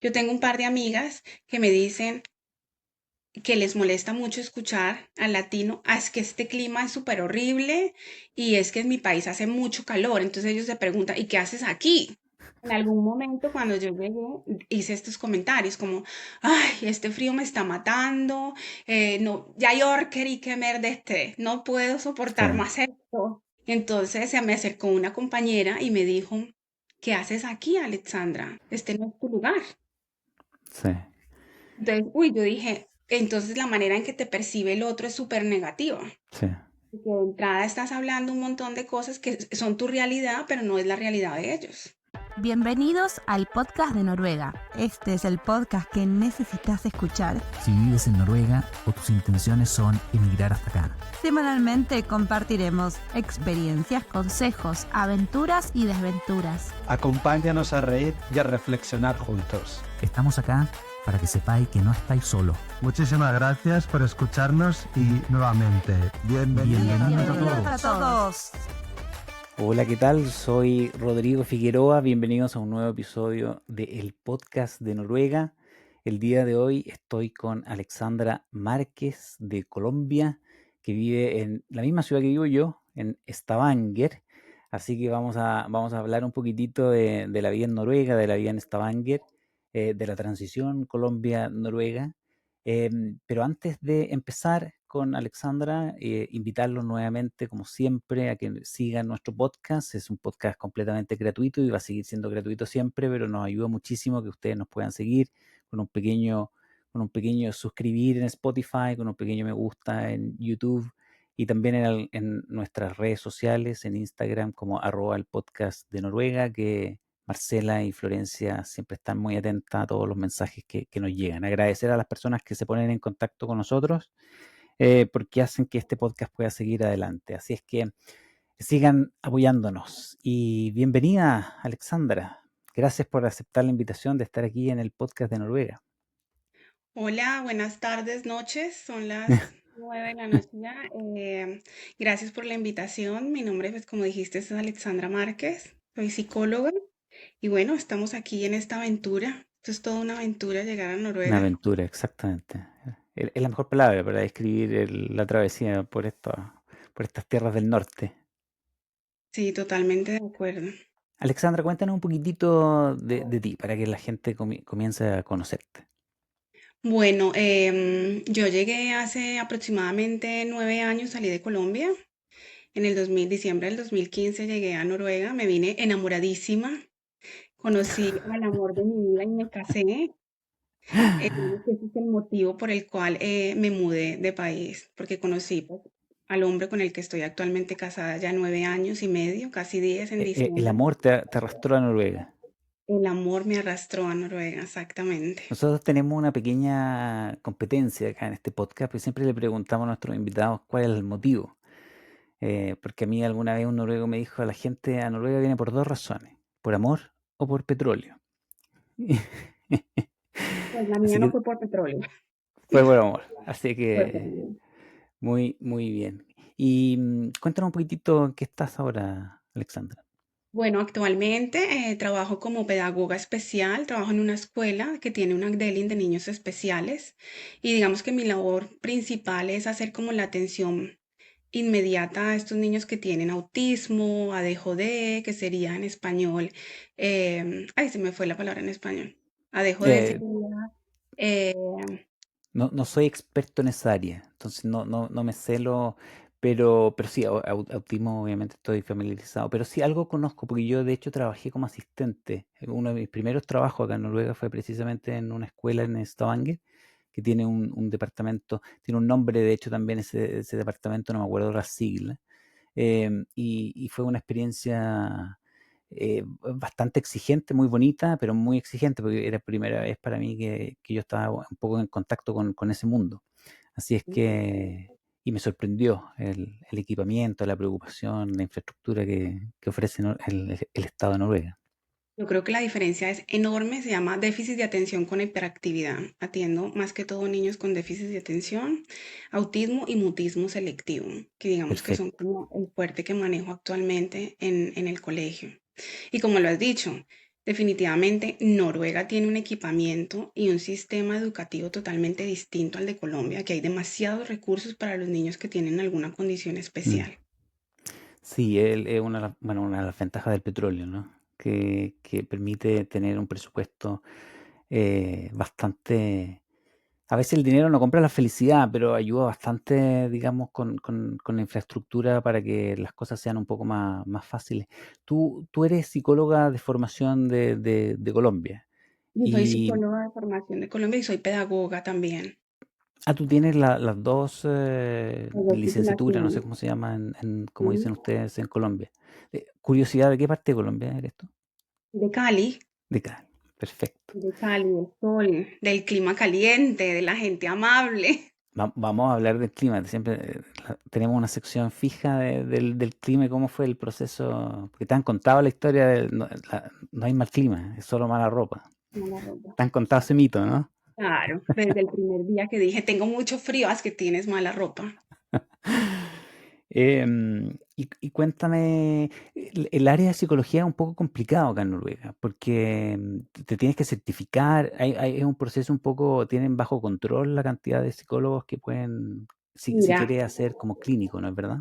Yo tengo un par de amigas que me dicen que les molesta mucho escuchar al latino, es que este clima es súper horrible y es que en mi país hace mucho calor. Entonces ellos se preguntan, ¿y qué haces aquí? En algún momento cuando yo llegué hice estos comentarios como, ay, este frío me está matando, no, ya yo querí que este, no puedo Sí, soportar más esto. Entonces se me acercó una compañera y me dijo, ¿qué haces aquí, Alexandra? Este no es tu lugar. sí, Entonces, yo dije, entonces la manera en que te percibe el otro es súper negativa. sí. Porque de entrada estás hablando un montón de cosas que son tu realidad, pero no es la realidad de ellos. Bienvenidos al podcast de Noruega. Este es el podcast que necesitas escuchar. Si vives en Noruega o tus intenciones son emigrar hasta acá. Semanalmente compartiremos experiencias, consejos, aventuras y desventuras. Acompáñanos a reír y a reflexionar juntos. Estamos acá para que sepáis que no estáis solos. Muchísimas gracias por escucharnos y nuevamente, bienvenidos Bienvenidos para todos. Hola, ¿qué tal? Soy Rodrigo Figueroa. Bienvenidos a un nuevo episodio del podcast de Noruega. El día de hoy estoy con Alexandra Márquez de Colombia, que vive en la misma ciudad que vivo yo, en Stavanger. Así que vamos a hablar un poquitito de la vida en Noruega, de la vida en Stavanger, de la transición Colombia-Noruega. Pero antes de empezar con Alexandra, invitarlos nuevamente, como siempre, a que sigan nuestro podcast. Es un podcast completamente gratuito y va a seguir siendo gratuito siempre, pero nos ayuda muchísimo que ustedes nos puedan seguir con un pequeño suscribir en Spotify, con un pequeño me gusta en YouTube y también en nuestras redes sociales, en Instagram como @el podcast de Noruega, que Marcela y Florencia siempre están muy atentas a todos los mensajes que nos llegan. Agradecer a las personas que se ponen en contacto con nosotros porque hacen que este podcast pueda seguir adelante. Así es que sigan apoyándonos. Y bienvenida, Alexandra. Gracias por aceptar la invitación de estar aquí en el podcast de Noruega. Hola, buenas tardes, noches. Son las 9 de la noche ya. Gracias por la invitación. Mi nombre, pues como dijiste, es Alexandra Márquez. Soy psicóloga y bueno, estamos aquí en esta aventura. Esto es toda una aventura llegar a Una Noruega. aventura, exactamente. Es la mejor palabra para describir la travesía por estas tierras del norte. Sí, totalmente de acuerdo. Alexandra, cuéntanos un poquitito de ti para que la gente comience a conocerte. Bueno, yo llegué hace aproximadamente 9 años, salí de Colombia. En el 2000, diciembre del 2015 llegué a Noruega, me vine enamoradísima, conocí al amor de mi vida y me casé. Digamos que ese es el motivo por el cual me mudé de país, porque conocí pues, al hombre con el que estoy actualmente casada ya 9 años y medio, casi 10 en El diciembre. amor te arrastró a Noruega. El amor me arrastró a Noruega, exactamente. Nosotros tenemos una pequeña competencia acá en este podcast, pues siempre le preguntamos a nuestros invitados cuál es el motivo. Porque a mí alguna vez un noruego me dijo, la gente a Noruega viene por dos razones, por amor o por petróleo. Pues la mía Así no que fue por petróleo, fue por amor. Así fue por que amor. muy bien. Y cuéntanos un poquitito en qué estás ahora, Alexandra. Bueno, actualmente trabajo como pedagoga especial, trabajo en una escuela que tiene una DELIN de niños especiales y digamos que mi labor principal es hacer como la atención inmediata a estos niños que tienen autismo, ADHD, que sería en español, ay, se me fue la palabra en español. ADHD Eh, sería, eh, no soy experto en esa área, entonces no me sé pero sí, autismo obviamente estoy familiarizado, pero sí algo conozco, porque yo de hecho trabajé como asistente. Uno de mis primeros trabajos acá en Noruega fue precisamente en una escuela en Stavanger, que tiene un departamento, tiene un nombre de hecho también ese departamento, no me acuerdo la sigla, y fue una experiencia bastante exigente, muy bonita, pero muy exigente, porque era la primera vez para mí que yo estaba un poco en contacto con ese mundo. Así es que, y me sorprendió el equipamiento, la preocupación, la infraestructura que ofrece el Estado de Noruega. yo creo que la diferencia es enorme, se llama déficit de atención con hiperactividad. Atiendo más que todo niños con déficit de atención, autismo y mutismo selectivo, que digamos que son Perfecto. como el fuerte que manejo actualmente en el colegio. Y como lo has dicho, definitivamente Noruega tiene un equipamiento y un sistema educativo totalmente distinto al de Colombia, que hay demasiados recursos para los niños que tienen alguna condición Mm. especial. Sí, es bueno, una de las ventajas del petróleo, ¿no? Que permite tener un presupuesto bastante. A veces el dinero no compra la felicidad, pero ayuda bastante, digamos, con la infraestructura para que las cosas sean un poco más fáciles. Tú eres psicóloga de formación de Colombia. Yo soy Y, psicóloga de formación de Colombia y soy pedagoga también. tú tienes las dos Las dos licenciaturas, no sé titulaciones. cómo se llama, como dicen ¿Sí? ustedes en Colombia. Curiosidad, ¿de qué parte de Colombia eres tú? De Cali, De Cali. Perfecto. de Cali, del sol, del clima caliente, de la gente amable. Vamos a hablar del clima. Siempre tenemos una sección fija del clima y cómo fue el proceso. Porque te han contado la historia no hay mal clima, es solo mala ropa. Mala ropa. Te han contado ese mito, ¿no? Claro, desde el primer día que dije, tengo mucho frío, es que tienes mala ropa. Y cuéntame, el área de psicología es un poco complicado acá en Noruega, porque te tienes que certificar, es un proceso un poco, tienen bajo control la cantidad de psicólogos que pueden, si Mira, quieres hacer como clínico, ¿no es verdad?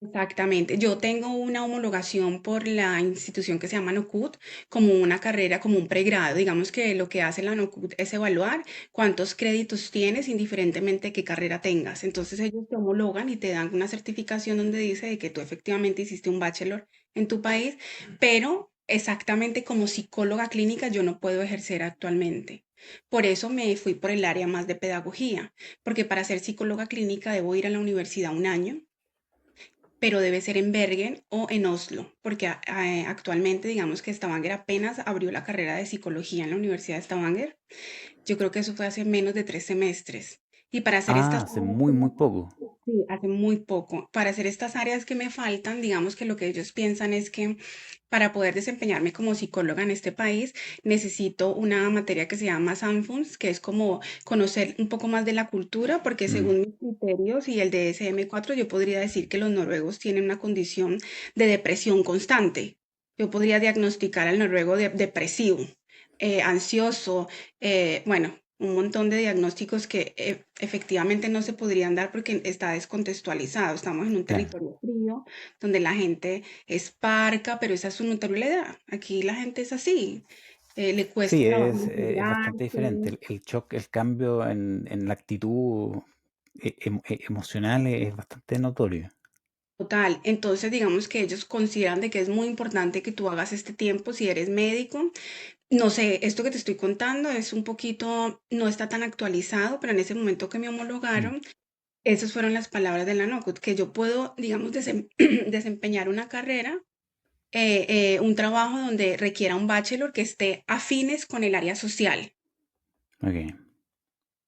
exactamente. Yo tengo una homologación por la institución que se llama NOCUT como una carrera, como un pregrado. Digamos que lo que hace la NOCUT es evaluar cuántos créditos tienes indiferentemente qué carrera tengas. Entonces ellos te homologan y te dan una certificación donde dice de que tú efectivamente hiciste un bachelor en tu país, pero exactamente como psicóloga clínica yo no puedo ejercer actualmente. Por eso me fui por el área más de pedagogía, porque para ser psicóloga clínica debo ir a la universidad un año, pero debe ser en Bergen o en Oslo, porque actualmente digamos que Stavanger apenas abrió la carrera de psicología en la Universidad de Stavanger. Yo creo que eso fue hace menos de 3 semestres. Y para hacer Ah, estas hace áreas muy, muy poco. sí, hace muy poco. Para hacer estas áreas que me faltan, digamos que lo que ellos piensan es que para poder desempeñarme como psicóloga en este país, necesito una materia que se llama Samfunds, que es como conocer un poco más de la cultura, porque Mm, según mis criterios y el DSM-4, yo podría decir que los noruegos tienen una condición de depresión constante. Yo podría diagnosticar al noruego depresivo, ansioso, bueno, un montón de diagnósticos que efectivamente no se podrían dar porque está descontextualizado. Estamos en un claro. territorio frío donde la gente es parca, pero esa es su naturalidad. Aquí la gente es así. Le cuesta Sí, trabajo es bastante diferente. integrarse. El shock, el cambio en la actitud emocional es bastante notorio. Total, entonces digamos que ellos consideran de que es muy importante que tú hagas este tiempo si eres médico. No sé, esto que te estoy contando es un poquito, no está tan actualizado, pero en ese momento que me Mm. homologaron, esas fueron las palabras de la NOCUT, que yo puedo, digamos, desempeñar una carrera, un trabajo donde requiera un bachelor que esté afines con el área social. Ok.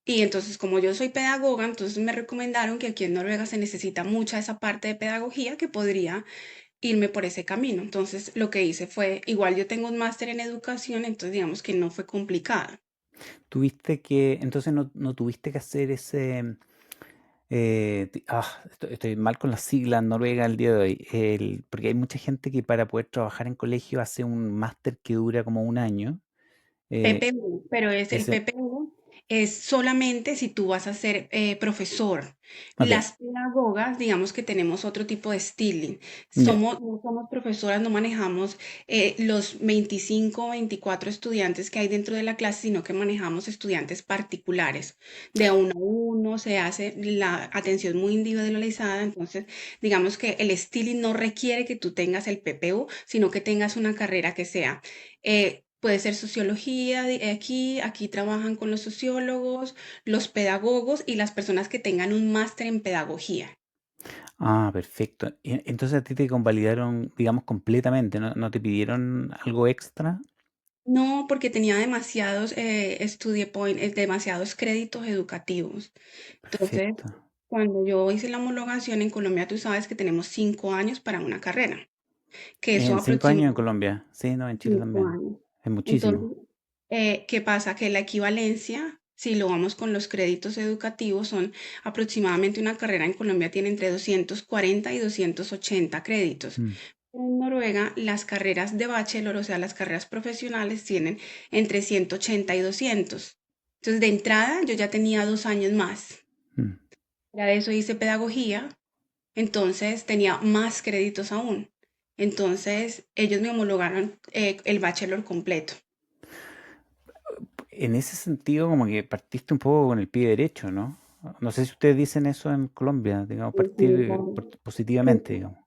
Y entonces, como yo soy pedagoga, entonces me recomendaron que aquí en Noruega se necesita mucha esa parte de pedagogía que podría irme por ese camino. Entonces, lo que hice fue, igual yo tengo un máster en educación, entonces digamos que no fue complicado. Entonces no tuviste que hacer ese, estoy mal con las siglas en Noruega el día de hoy, porque hay mucha gente que para poder trabajar en colegio hace un máster que dura como un año. eh, PPU, pero es el ese, PPU es solamente si tú vas a ser profesor. ok, Las pedagogas, digamos que tenemos otro tipo de styling. ya, No somos profesoras, no manejamos los 25 o 24 estudiantes que hay dentro de la clase, sino que manejamos estudiantes particulares. De uno a uno se hace la atención muy individualizada, entonces digamos que el styling no requiere que tú tengas el PPU, sino que tengas una carrera que sea puede ser sociología, aquí trabajan con los sociólogos, los pedagogos y las personas que tengan un máster en pedagogía. perfecto. Entonces a ti te convalidaron, digamos, completamente, ¿no te pidieron algo extra? No, porque tenía demasiados demasiados créditos educativos. Entonces, Perfecto. cuando yo hice la homologación en Colombia, tú sabes que tenemos 5 años para una carrera, que eso En 5 años en aproximadamente Colombia, sí, no, en Chile 5 también. años. Es muchísimo. Entonces, ¿qué pasa? Que la equivalencia, si lo vamos con los créditos educativos, son aproximadamente una carrera en Colombia tiene entre 240 y 280 créditos. Mm, en Noruega las carreras de bachelor, o sea, las carreras profesionales, tienen entre 180 y 200. Entonces, de entrada, yo ya tenía 2 años más. Mm. Ya de eso hice pedagogía, entonces tenía más créditos aún. Entonces, ellos me homologaron el bachelor completo. En ese sentido, como que partiste un poco con el pie derecho, ¿no? No sé si ustedes dicen eso en Colombia, digamos, Sí, sí, partir positivamente, digamos.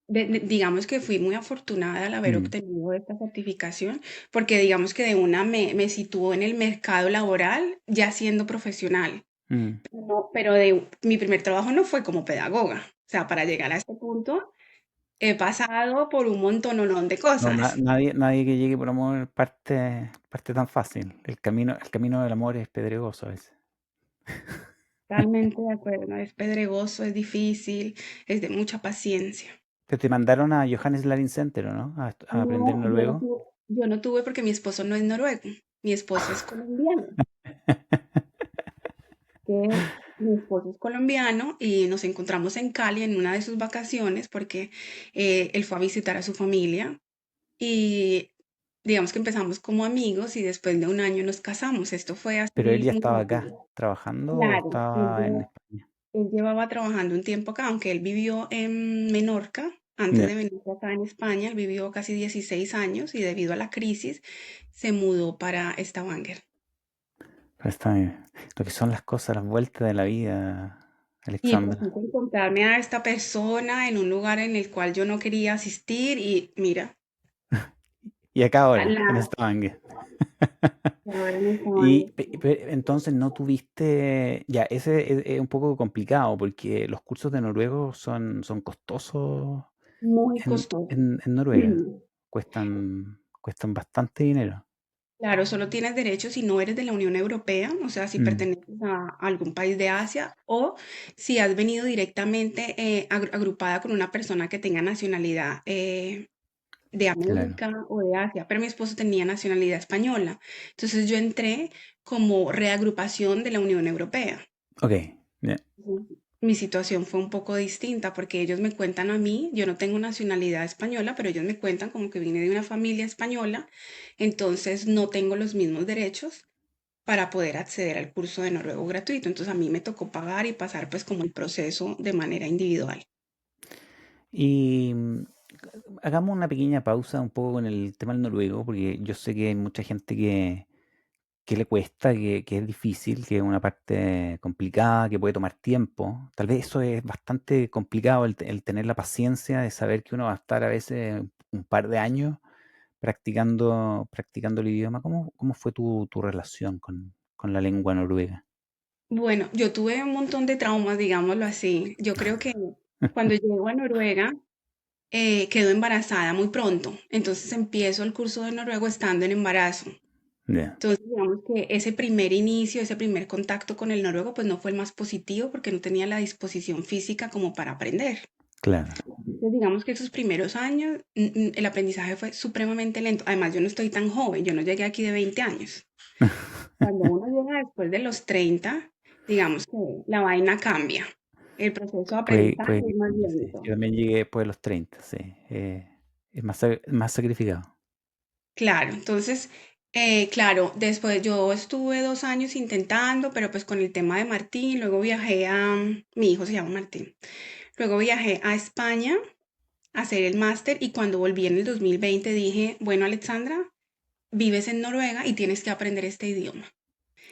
digamos que fui muy afortunada al haber Mm, obtenido esta certificación, porque digamos que de una me situó en el mercado laboral ya siendo profesional. mm. No, pero mi primer trabajo no fue como pedagoga. O sea, para llegar a este punto he pasado por un montononón de No, cosas. nadie que llegue por amor parte tan fácil. El camino del amor es pedregoso a veces. Totalmente de acuerdo. Es pedregoso, es difícil, es de mucha paciencia. Pero te mandaron a Johannes Larin Center, ¿o no? A aprender No, noruego. yo no tuve porque mi esposo no es noruego, mi esposo es colombiano. Que mi esposo es colombiano y nos encontramos en Cali en una de sus vacaciones porque él fue a visitar a su familia y digamos que empezamos como amigos y después de un año nos casamos. Esto fue hace Pero él ya mucho estaba acá tiempo. trabajando o Claro, estaba en España. él llevaba trabajando un tiempo acá, aunque él vivió en Menorca. Antes Ya, de venir acá en España, él vivió casi 16 años y debido a la crisis se mudó para Stavanger. pero está bien. Lo que son las cosas, las vueltas de la vida, Y pues Alexandra. quise encontrarme a esta persona en un lugar en el cual yo no quería asistir y mira, Y acá ahora, en la, Stavanger. ahora en Y Stavanger. entonces no tuviste, ya, ese es un poco complicado porque los cursos de noruego son costosos Muy en, costoso. en Noruega. Cuestan bastante dinero. Claro, solo tienes derechos si no eres de la Unión Europea, o sea, si Mm, perteneces a algún país de Asia o si has venido directamente agrupada con una persona que tenga nacionalidad de claro. América o de Asia, pero mi esposo tenía nacionalidad española. Entonces yo entré como reagrupación de la Unión Europea. Ok. Ya. Ujú. Mi situación fue un poco distinta porque ellos me cuentan a mí, yo no tengo nacionalidad española, pero ellos me cuentan como que vine de una familia española, entonces no tengo los mismos derechos para poder acceder al curso de noruego gratuito. Entonces a mí me tocó pagar y pasar pues como el proceso de manera individual. Y hagamos una pequeña pausa un poco con el tema del noruego, porque yo sé que hay mucha gente que le cuesta, que es difícil, que es una parte complicada, que puede tomar tiempo. Tal vez eso es bastante complicado, el tener la paciencia de saber que uno va a estar a veces un par de años practicando el idioma. ¿Cómo fue tu relación con la lengua noruega? Bueno, yo tuve un montón de traumas, digámoslo así. Yo creo que cuando llego a Noruega quedo embarazada muy pronto, entonces empiezo el curso de noruego estando en embarazo. Ya, Entonces, digamos que ese primer inicio, ese primer contacto con el noruego, pues no fue el más positivo porque no tenía la disposición física como para aprender. claro. Entonces, digamos que esos primeros años, el aprendizaje fue supremamente lento. Además, yo no estoy tan joven, yo no llegué aquí de 20 años. Cuando uno llega después de los 30, digamos que la vaina cambia. El proceso de aprendizaje es más Sí, lento. yo también llegué después de los 30, sí. Es más sacrificado. Claro, entonces, claro, después yo estuve 2 años intentando, pero pues con el tema de Martín, luego viajé mi hijo se llama Martín, luego viajé a España a hacer el máster y cuando volví en el 2020 dije, bueno, Alexandra, vives en Noruega y tienes que aprender este idioma.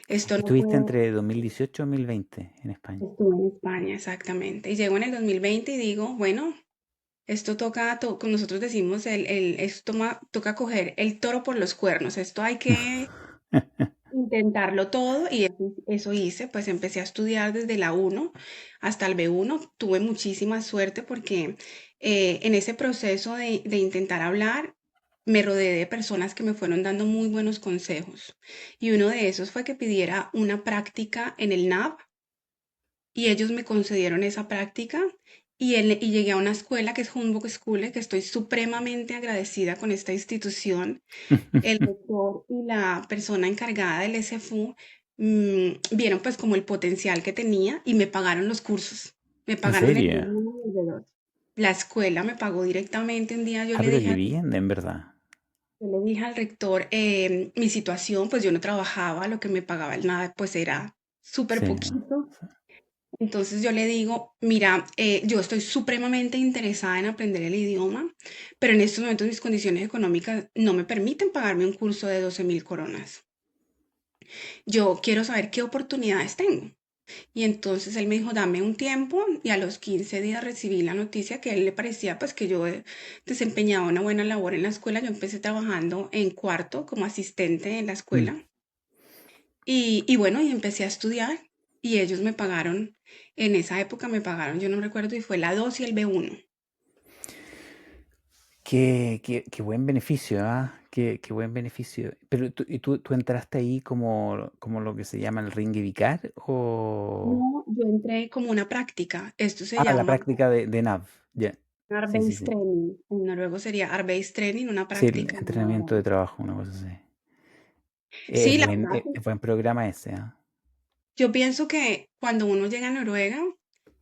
Esto no Estuviste puede, entre 2018 y 2020 en España. estuve en España, exactamente. Y llego en el 2020 y digo, bueno, esto toca, como nosotros decimos, toca coger el toro por los cuernos, esto hay que intentarlo todo y eso hice, pues empecé a estudiar desde la uno hasta el B1. Tuve muchísima suerte porque en ese proceso de intentar hablar me rodeé de personas que me fueron dando muy buenos consejos y uno de esos fue que pidiera una práctica en el NAV y ellos me concedieron esa práctica y llegué a una escuela que es Humboldt School, que estoy supremamente agradecida con esta institución. El rector y la persona encargada del SFU vieron pues como el potencial que tenía y me pagaron los cursos. Me ¿En pagaron el serio? B1 y el B2. La escuela me pagó directamente un día, Ah, pero qué bien, en verdad. yo le dije al rector mi situación, pues yo no trabajaba, lo que me pagaba el nada pues era súper Sí. poquito. Entonces yo le digo, mira, yo estoy supremamente interesada en aprender el idioma, pero en estos momentos mis condiciones económicas no me permiten pagarme un curso de 12.000 coronas. Yo quiero saber qué oportunidades tengo. Y entonces él me dijo, dame un tiempo y a los 15 días recibí la noticia que a él le parecía pues que yo desempeñaba una buena labor en la escuela. Yo empecé trabajando en cuarto como asistente en la Mm. escuela y bueno, y empecé a estudiar y ellos me pagaron, en esa época me pagaron, yo no recuerdo, y fue la 2 y el B1. Qué buen beneficio, ¿ah? Qué buen beneficio. Pero tú entraste ahí como lo que se llama el ringivicar o... No, yo entré como una práctica. Esto se Ah, la llama práctica de NAV. Ya. Sí, sí, Arbeits sí. Training. En noruego sería Arbeits Training, una Sí, el práctica entrenamiento de laboral. trabajo, una cosa así. Sí, la verdad. Es buen programa ese, ¿ah? Yo pienso que cuando uno llega a Noruega,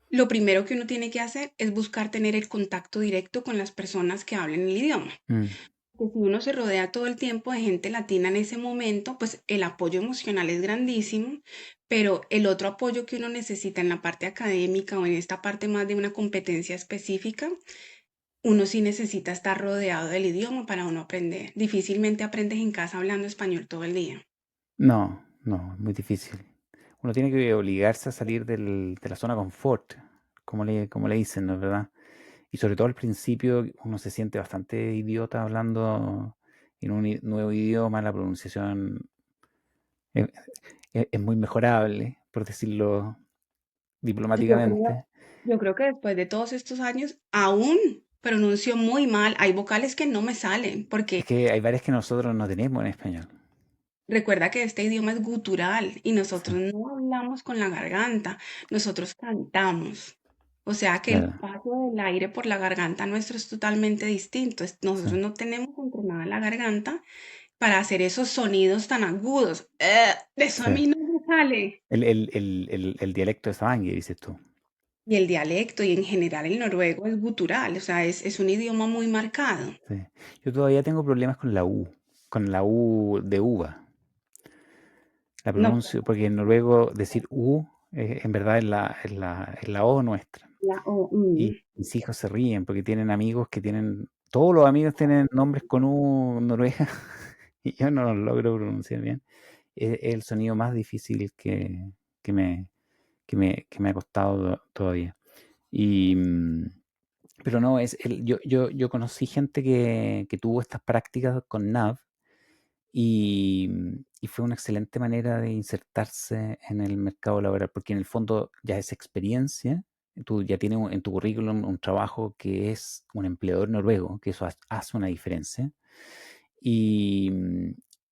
lo primero que uno tiene que hacer es buscar tener el contacto directo con las personas que hablen el idioma. Mm. Que si uno se rodea todo el tiempo de gente latina en ese momento, pues el apoyo emocional es grandísimo, pero el otro apoyo que uno necesita en la parte académica o en esta parte más de una competencia específica, uno sí necesita estar rodeado del idioma para uno aprender. Difícilmente aprendes en casa hablando español todo el día. No, no, es muy difícil. Uno tiene que obligarse a salir de la zona confort, como le dicen, ¿no es verdad? Y sobre todo al principio uno se siente bastante idiota hablando en un nuevo idioma, la pronunciación es, es muy mejorable, por decirlo Yo creo, diplomáticamente. yo creo que después de todos estos años, aún pronuncio muy mal. Hay vocales que no me salen, Es porque que hay varias que nosotros no tenemos en español. recuerda que este idioma es gutural y Sí, nosotros no hablamos con la garganta, nosotros cantamos. O sea que el claro, paso del aire por la garganta nuestro es totalmente distinto. sí. Nosotros no tenemos entrenada la garganta para hacer esos sonidos tan agudos. Eso a Sí. mí no me sale. El dialecto de Stavanger, dices tú. Y el dialecto y en general el noruego es gutural, o sea, es un idioma muy marcado. Sí. Yo todavía tengo problemas con la U de uva. La No, pronuncio, porque en noruego decir U en verdad es la O nuestra. la O, Y mis hijos se ríen porque tienen amigos que tienen, todos los amigos tienen nombres con U en Noruega y yo no los logro pronunciar bien. Es el sonido más difícil que me, que me ha costado todavía. Y, pero no, yo conocí gente que tuvo estas prácticas con NAV y fue una excelente manera de insertarse en el mercado laboral, porque en el fondo ya es experiencia, tú ya tienes en tu currículum un trabajo que es un empleador noruego, que eso hace una diferencia. Y,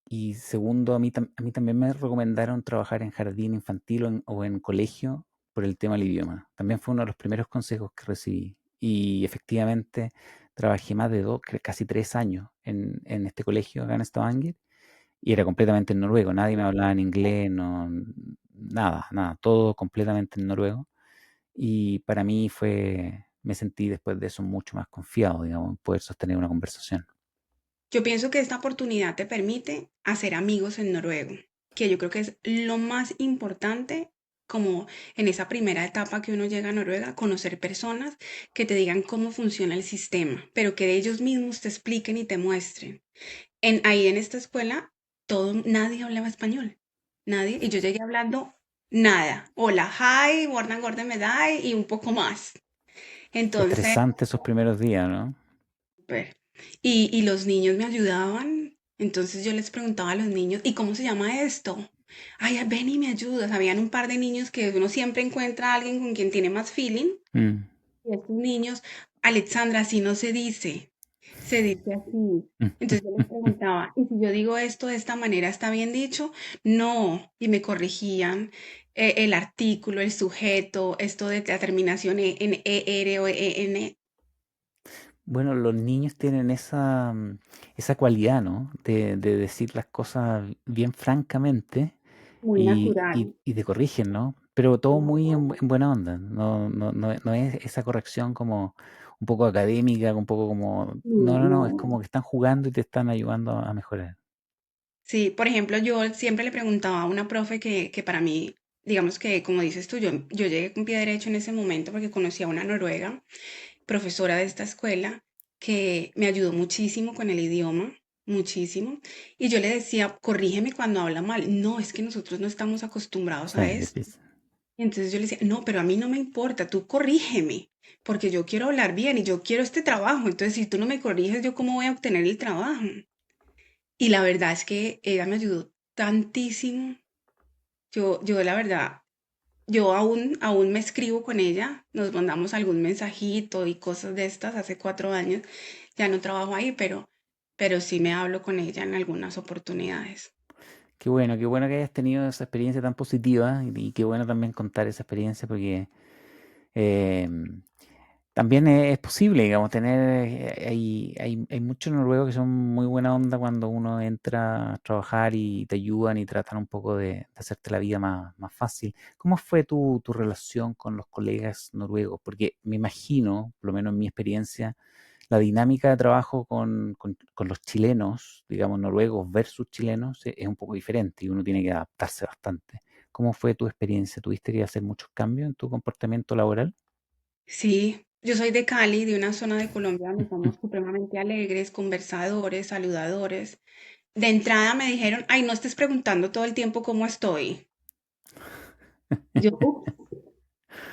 y segundo, a mí también me recomendaron trabajar en jardín infantil o en colegio por el tema del idioma. También fue uno de los primeros consejos que recibí. Y efectivamente trabajé más de casi 3 años en este colegio acá en Stavanger y era completamente en noruego, nadie me hablaba en inglés, no, nada, nada, todo completamente en noruego. Y para mí me sentí después de eso mucho más confiado, digamos, en poder sostener una conversación. yo pienso que esta oportunidad te permite hacer amigos en noruego, que yo creo que es lo más importante como en esa primera etapa que uno llega a Noruega, conocer personas que te digan cómo funciona el sistema, pero que ellos mismos te expliquen y te muestren. Ahí en esta escuela, nadie hablaba español, nadie, y yo llegué hablando nada. Hola, hi, Warnan Gordon Medai y un poco más. Qué Entonces, estresante esos primeros días, ¿no? súper. Y los niños me ayudaban. Entonces yo les preguntaba a los niños, ¿y cómo se llama esto? Ay, ven y me ayudas. Habían un par de niños que uno siempre encuentra a alguien con quien tiene más feeling. Mm, Y estos niños, Alexandra, así no se dice así. mm. Entonces yo les preguntaba, ¿y si yo digo esto de esta manera, está bien dicho? No, y me corregían el artículo, el sujeto, esto de la terminación en ER o EN, Bueno, los niños tienen esa cualidad, ¿no? De decir las cosas bien francamente muy natural. y te corrigen, ¿no? Pero todo muy en buena onda. No es esa corrección como un poco académica, un poco como, No, no, es no. como que están jugando y te están ayudando a mejorar. Sí, por ejemplo, yo siempre le preguntaba a una profe que para mí, digamos que, como dices tú, yo llegué con pie derecho en ese momento porque conocí a una noruega, profesora de esta escuela, que me ayudó muchísimo con el idioma, muchísimo. Y yo le decía, corrígeme cuando habla mal. No, es que nosotros no estamos acostumbrados Sí, a eso. difícil. Y entonces yo le decía, no, pero a mí no me importa, tú corrígeme, porque yo quiero hablar bien y yo quiero este trabajo. Entonces, si tú no me corriges, ¿yo cómo voy a obtener el trabajo? Y la verdad es que ella me ayudó tantísimo. Yo la verdad, yo aún me escribo con ella, nos mandamos algún mensajito y cosas de estas hace 4 años. Ya no trabajo ahí, pero sí me hablo con ella en algunas oportunidades. Qué bueno que hayas tenido esa experiencia tan positiva y qué bueno también contar esa experiencia porque em, también es posible, digamos, tener, hay muchos noruegos que son muy buena onda cuando uno entra a trabajar y te ayudan y tratan un poco de hacerte la vida más fácil. ¿Cómo fue tu relación con los colegas noruegos? Porque me imagino, por lo menos en mi experiencia, la dinámica de trabajo con los chilenos, digamos, noruegos versus chilenos, es un poco diferente y uno tiene que adaptarse bastante. ¿Cómo fue tu experiencia? ¿Tuviste que hacer muchos cambios en tu comportamiento laboral? Sí, yo soy de Cali, de una zona de Colombia donde somos supremamente alegres, conversadores, saludadores. De entrada me dijeron, ay, no estés preguntando todo el tiempo cómo estoy. Yo,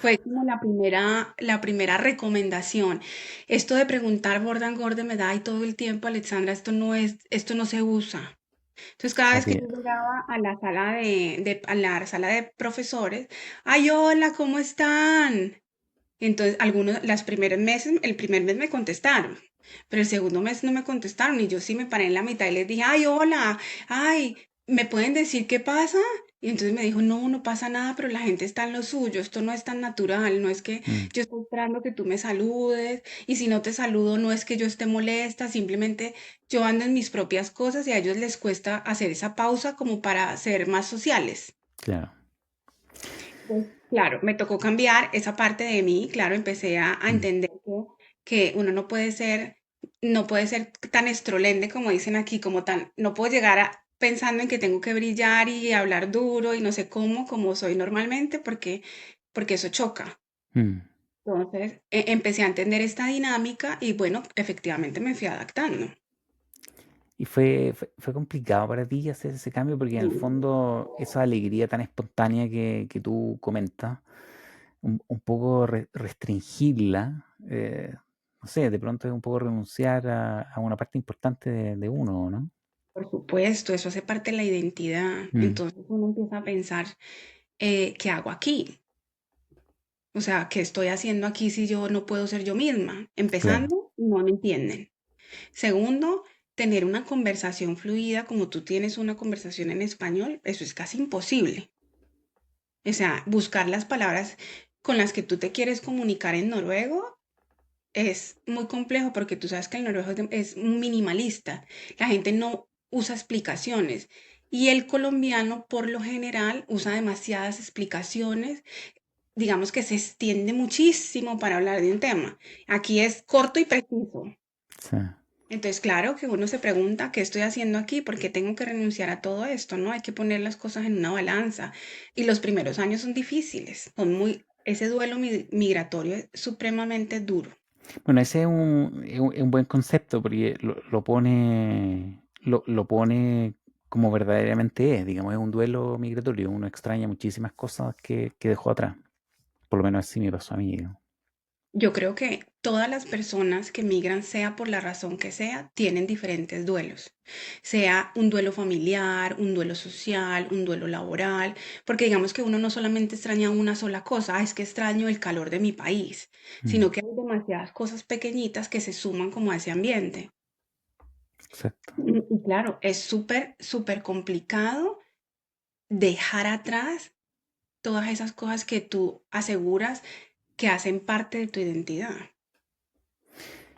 fue como la primera recomendación. Esto de preguntar gorda engorde me da y todo el tiempo, Alexandra, esto no se usa. Entonces, cada vez que Así, yo llegaba a la sala a la sala de profesores, ay, hola, ¿cómo están? Entonces, las primeros meses, el primer mes me contestaron, pero el segundo mes no me contestaron y yo sí me paré en la mitad y les dije, ay, hola, ay, ¿me pueden decir qué pasa? Y entonces me dijo, no, no pasa nada, pero la gente está en lo suyo, esto no es tan natural, no es que mm, yo estoy esperando que tú me saludes y si no te saludo no es que yo esté molesta, simplemente yo ando en mis propias cosas y a ellos les cuesta hacer esa pausa como para ser más sociales. claro. Pues, claro, me tocó cambiar esa parte de mí, claro, empecé a Mm. entender que uno no puede ser tan estrolende como dicen aquí, como tan, no puedo llegar pensando en que tengo que brillar y hablar duro y no sé cómo, como soy normalmente, porque eso choca. Mm. Entonces, empecé a entender esta dinámica y bueno, efectivamente me fui adaptando. Y fue complicado para ti hacer ese cambio porque en el fondo esa alegría tan espontánea que tú comentas, un poco restringirla, no sé, de pronto es un poco renunciar a una parte importante de uno, ¿no? Por supuesto, eso hace parte de la identidad. Mm, Entonces uno empieza a pensar, ¿qué hago aquí? O sea, ¿qué estoy haciendo aquí si yo no puedo ser yo misma? claro. Empezando, no me entienden. Segundo, tener una conversación fluida como tú tienes una conversación en español, eso es casi imposible. O sea, buscar las palabras con las que tú te quieres comunicar en noruego es muy complejo porque tú sabes que el noruego es minimalista. La gente no usa explicaciones. Y el colombiano, por lo general, usa demasiadas explicaciones, digamos que se extiende muchísimo para hablar de un tema. Aquí es corto y preciso. Sí. Entonces, claro que uno se pregunta, ¿qué estoy haciendo aquí? ¿Por qué tengo que renunciar a todo esto? ¿No? Hay que poner las cosas en una balanza. Y los primeros años son difíciles, ese duelo migratorio es supremamente duro. Bueno, ese es un buen concepto porque lo pone como verdaderamente es, digamos, es un duelo migratorio. Uno extraña muchísimas cosas que dejó atrás. Por lo menos así me pasó a mí, digamos. Yo creo que todas las personas que migran, sea por la razón que sea, tienen diferentes duelos. Sea un duelo familiar, un duelo social, un duelo laboral, porque digamos que uno no solamente extraña una sola cosa, "Ah, es que extraño el calor de mi país", Mm, sino que hay demasiadas cosas pequeñitas que se suman como a ese ambiente. exacto. Y claro, es súper, súper complicado dejar atrás todas esas cosas que tú aseguras que hacen parte de tu identidad.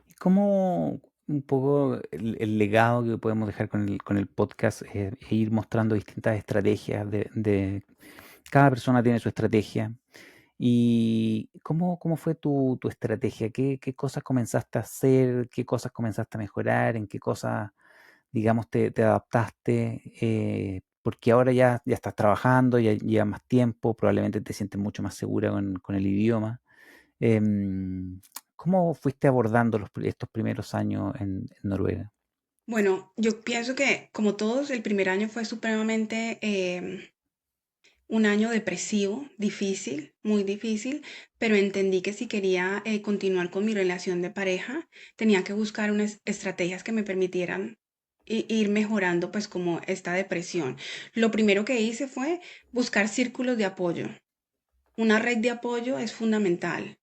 Y como un poco el legado que podemos dejar con el podcast es ir mostrando distintas estrategias cada persona tiene su estrategia ¿Y cómo fue tu estrategia? ¿Qué cosas comenzaste a hacer? ¿Qué cosas comenzaste a mejorar? ¿En qué cosas, digamos, te adaptaste? Porque ahora ya estás trabajando, ya llevas más tiempo, probablemente te sientes mucho más segura con el idioma. Em, ¿Cómo fuiste abordando estos primeros años en Noruega? Bueno, yo pienso que como todos, el primer año fue supremamente un año depresivo, difícil, muy difícil, pero entendí que si quería continuar con mi relación de pareja, tenía que buscar unas estrategias que me permitieran ir mejorando pues como esta depresión. Lo primero que hice fue buscar círculos de apoyo. Una red de apoyo es fundamental.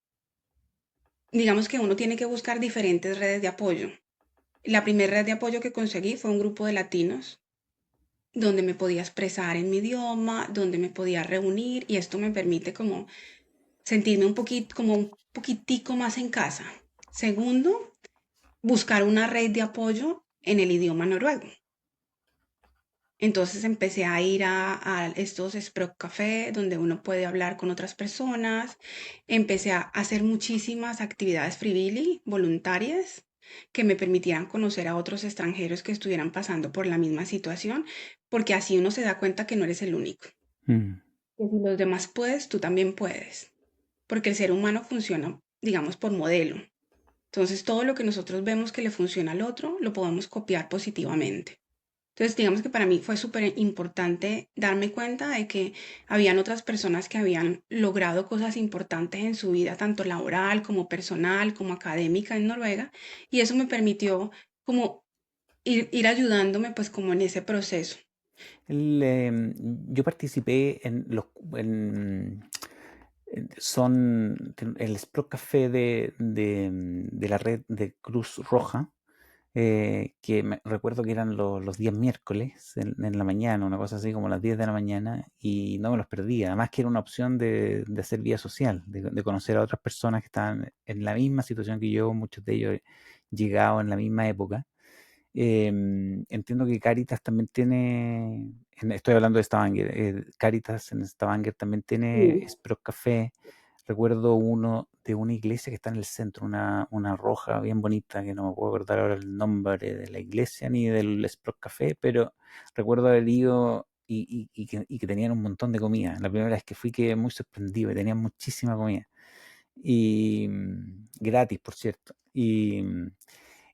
Digamos que uno tiene que buscar diferentes redes de apoyo. La primera red de apoyo que conseguí fue un grupo de latinos donde me podía expresar en mi idioma, donde me podía reunir y esto me permite como sentirme un poquito, como un poquitico más en casa. Segundo, buscar una red de apoyo en el idioma noruego. Entonces empecé a ir a estos Sprog Café donde uno puede hablar con otras personas. Empecé a hacer muchísimas actividades frivilly, voluntarias, que me permitieran conocer a otros extranjeros que estuvieran pasando por la misma situación, porque así uno se da cuenta que no eres el único. Mm. Que si los demás puedes, tú también puedes, porque el ser humano funciona, digamos, por modelo. Entonces, todo lo que nosotros vemos que le funciona al otro, lo podemos copiar positivamente. Entonces, digamos que para mí fue súper importante darme cuenta de que habían otras personas que habían logrado cosas importantes en su vida, tanto laboral como personal, como académica en Noruega, y eso me permitió como ir ayudándome pues como en ese proceso. Yo participé el Sprout Café de la red de Cruz Roja, que recuerdo que eran los días miércoles en la mañana, una cosa así como las 10 de la mañana, y no me los perdía. Además que era una opción de hacer vida social, de conocer a otras personas que estaban en la misma situación que yo, muchos de ellos llegados en la misma época. Entiendo que Caritas también tiene, estoy hablando de Stavanger, Caritas en Stavanger también tiene Sí. Sprout Café. Recuerdo uno de una iglesia que está en el centro, una roja bien bonita, que no me puedo acordar ahora el nombre de la iglesia ni del Sprout Café, pero recuerdo haber ido y que tenían un montón de comida. La primera vez que fui quedé muy sorprendido, que tenían muchísima comida. Y gratis, por cierto.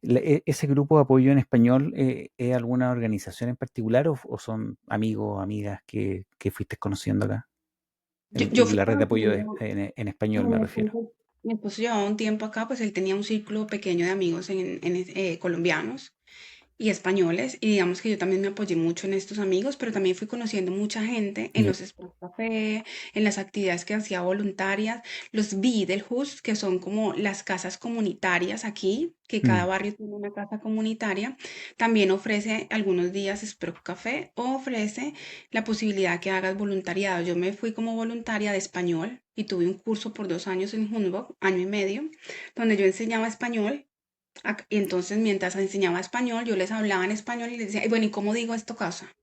¿Ese grupo de apoyo en español es alguna organización en particular o son amigos o amigas que fuiste conociendo acá? Yo fui La red de apoyo conociendo, en español como me refiero. mi esposo llevaba un tiempo acá, pues él tenía un círculo pequeño de amigos colombianos y españoles, y digamos que yo también me apoyé mucho en estos amigos, pero también fui conociendo mucha gente en Ya. los Sport Café, en las actividades que hacía voluntarias, los Videlhus, que son como las casas comunitarias aquí, que cada Mm. barrio tiene una casa comunitaria, también ofrece algunos días Sport Café o ofrece la posibilidad que hagas voluntariado. Yo me fui como voluntaria de español y tuve un curso por 2 años en Humboldt, año y medio, donde yo enseñaba español. Y entonces, mientras enseñaba español, yo les hablaba en español y les decía, "Y bueno, ¿y cómo digo esto casa?".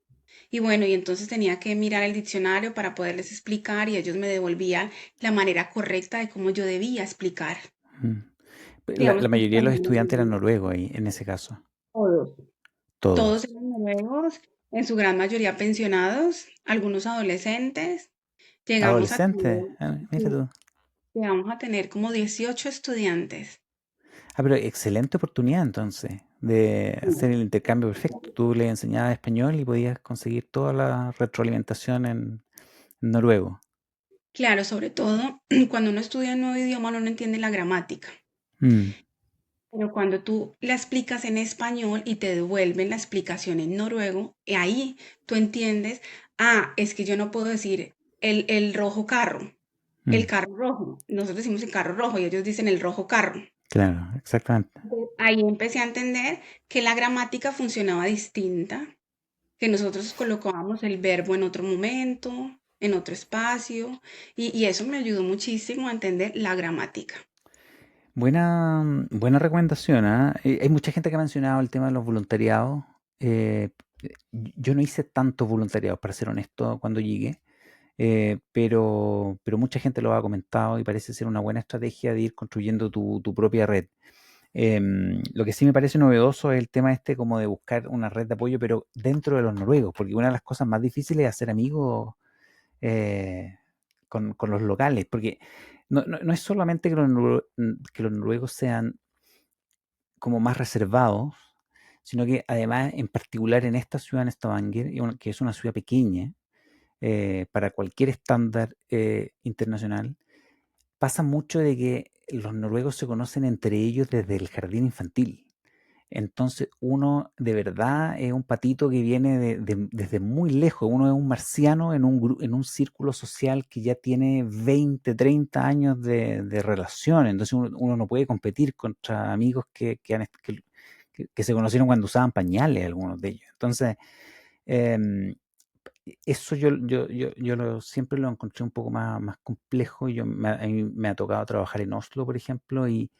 Y bueno, y entonces tenía que mirar el diccionario para poderles explicar y ellos me devolvían la manera correcta de cómo yo debía explicar. Mm. La Digamos que mayoría de los también me estudiantes eran ayudó. noruegos ahí, en ese caso. Todos. Todos Todos. eran noruegos, en su gran mayoría pensionados, algunos adolescentes. Llegamos a tener, Adolescentes. Mira sí, tú. llegamos a tener como 18 estudiantes. Pero excelente oportunidad entonces de hacer el intercambio perfecto. Tú le enseñabas español y podías conseguir toda la retroalimentación en noruego. Claro, sobre todo cuando uno estudia un nuevo idioma, uno no entiende la gramática. Mm. Pero cuando tú la explicas en español y te devuelven la explicación en noruego, y ahí tú entiendes, es que yo no puedo decir el rojo carro, el Mm. carro rojo. Nosotros decimos el carro rojo y ellos dicen el rojo carro. Claro, exactamente. Entonces, ahí empecé a entender que la gramática funcionaba distinta, que nosotros colocábamos el verbo en otro momento, en otro espacio, y eso me ayudó muchísimo a entender la gramática. Buena recomendación, ¿ah? Hay mucha gente que ha mencionado el tema de los voluntariados. Yo no hice tantos voluntariados, para ser honesto, cuando llegué. pero mucha gente lo ha comentado y parece ser una buena estrategia de ir construyendo tu propia red. Lo que sí me parece novedoso es el tema este como de buscar una red de apoyo, pero dentro de los noruegos, porque una de las cosas más difíciles es hacer amigos eh, con los locales, porque no es solamente que que los noruegos sean como más reservados, sino que además, en particular en esta ciudad, en Stavanger, que es una ciudad pequeña, para cualquier estándar internacional, pasa mucho de que los noruegos se conocen entre ellos desde el jardín infantil. Entonces uno de verdad es un patito que viene desde muy lejos, uno es un marciano en un círculo social que ya tiene 20, 30 años de relación, entonces uno no puede competir contra amigos que se conocieron cuando usaban pañales, algunos de ellos. Entonces, em, eso siempre lo encontré un poco más complejo. A mí me ha tocado trabajar en Oslo, por ejemplo, y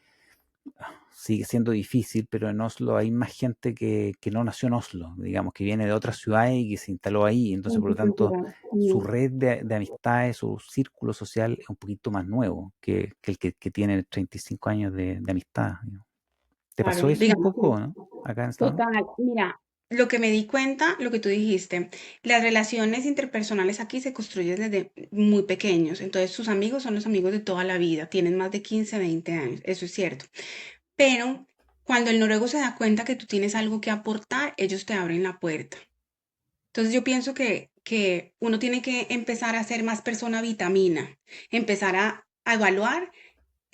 sigue siendo difícil, pero en Oslo hay más gente que no nació en Oslo, digamos, que viene de otras ciudades y que se instaló ahí. Entonces, por lo tanto, Multicultural. su red de amistades, su círculo social es un poquito más nuevo que el que tiene 35 años de amistad, ¿no? ¿Te Claro, pasó eso un digamos que poco, no? Acá en Estados Unidos. total, mira, lo que me di cuenta, lo que tú dijiste, las relaciones interpersonales aquí se construyen desde muy pequeños, entonces sus amigos son los amigos de toda la vida, tienen más de 15, 20 años, eso es cierto, pero cuando el noruego se da cuenta que tú tienes algo que aportar, ellos te abren la puerta. Entonces yo pienso que uno tiene que empezar a ser más persona vitamina, empezar a evaluar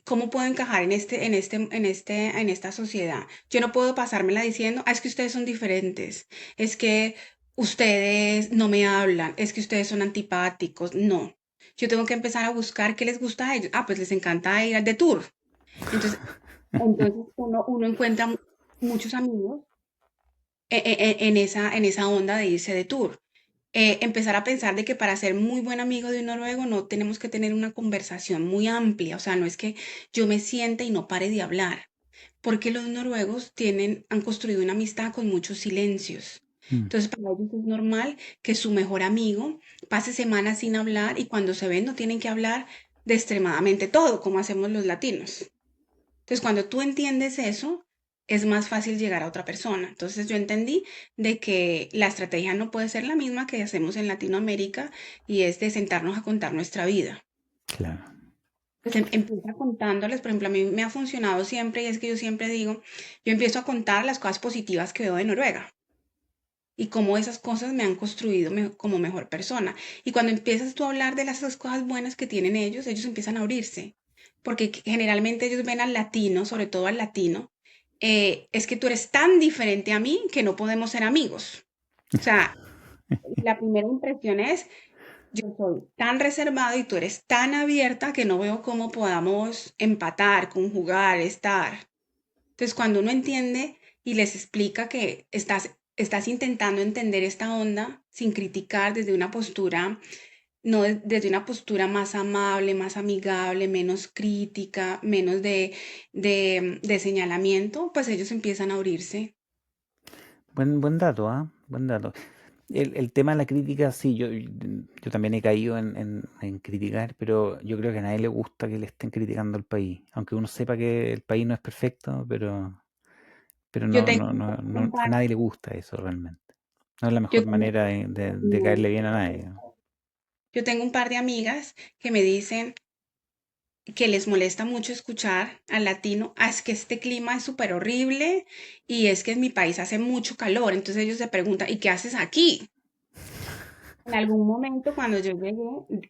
cómo puedo encajar en esta sociedad. Yo no puedo pasármela diciendo, es que ustedes son diferentes, es que ustedes no me hablan, es que ustedes son antipáticos. No. Yo tengo que empezar a buscar qué les gusta a ellos. Ah, pues les encanta ir al de tour. Entonces, uno encuentra muchos amigos en esa onda de irse de tour. Empezar a pensar de que para ser muy buen amigo de un noruego no tenemos que tener una conversación muy amplia, o sea, no es que yo me siente y no pare de hablar, porque los noruegos han construido una amistad con muchos silencios. Mm, Entonces, para ellos es normal que su mejor amigo pase semanas sin hablar y cuando se ven no tienen que hablar de extremadamente todo, como hacemos los latinos. Entonces, cuando tú entiendes eso, es más fácil llegar a otra persona. Entonces, yo entendí de que la estrategia no puede ser la misma que hacemos en Latinoamérica y es de sentarnos a contar nuestra vida. claro. Pues empieza contándoles, por ejemplo, a mí me ha funcionado siempre y es que yo siempre digo, yo empiezo a contar las cosas positivas que veo de Noruega y cómo esas cosas me han construido como mejor persona. Y cuando empiezas tú a hablar de las cosas buenas que tienen ellos empiezan a abrirse, porque generalmente ellos ven al latino, sobre todo al latino, es que tú eres tan diferente a mí que no podemos ser amigos. O sea, la primera impresión es, yo soy tan reservado y tú eres tan abierta que no veo cómo podamos empatar, conjugar, estar. Entonces, cuando uno entiende y les explica que estás intentando entender esta onda sin criticar desde una postura, no desde una postura más amable, más amigable, menos crítica, menos de señalamiento, pues ellos empiezan a abrirse. Buen dato, ¿ah? Buen dato. El tema de la crítica, sí, yo también he caído en criticar, pero yo creo que a nadie le gusta que le estén criticando al país, aunque uno sepa que el país no es perfecto, pero Yo tengo un a par, nadie le gusta eso realmente. No es la yo mejor tengo, manera de no, caerle bien a nadie. yo tengo un par de amigas que me dicen que les molesta mucho escuchar al latino, es que este clima es súper horrible y es que en mi país hace mucho calor. Entonces ellos se preguntan, ¿y qué haces aquí? En algún momento cuando yo llegué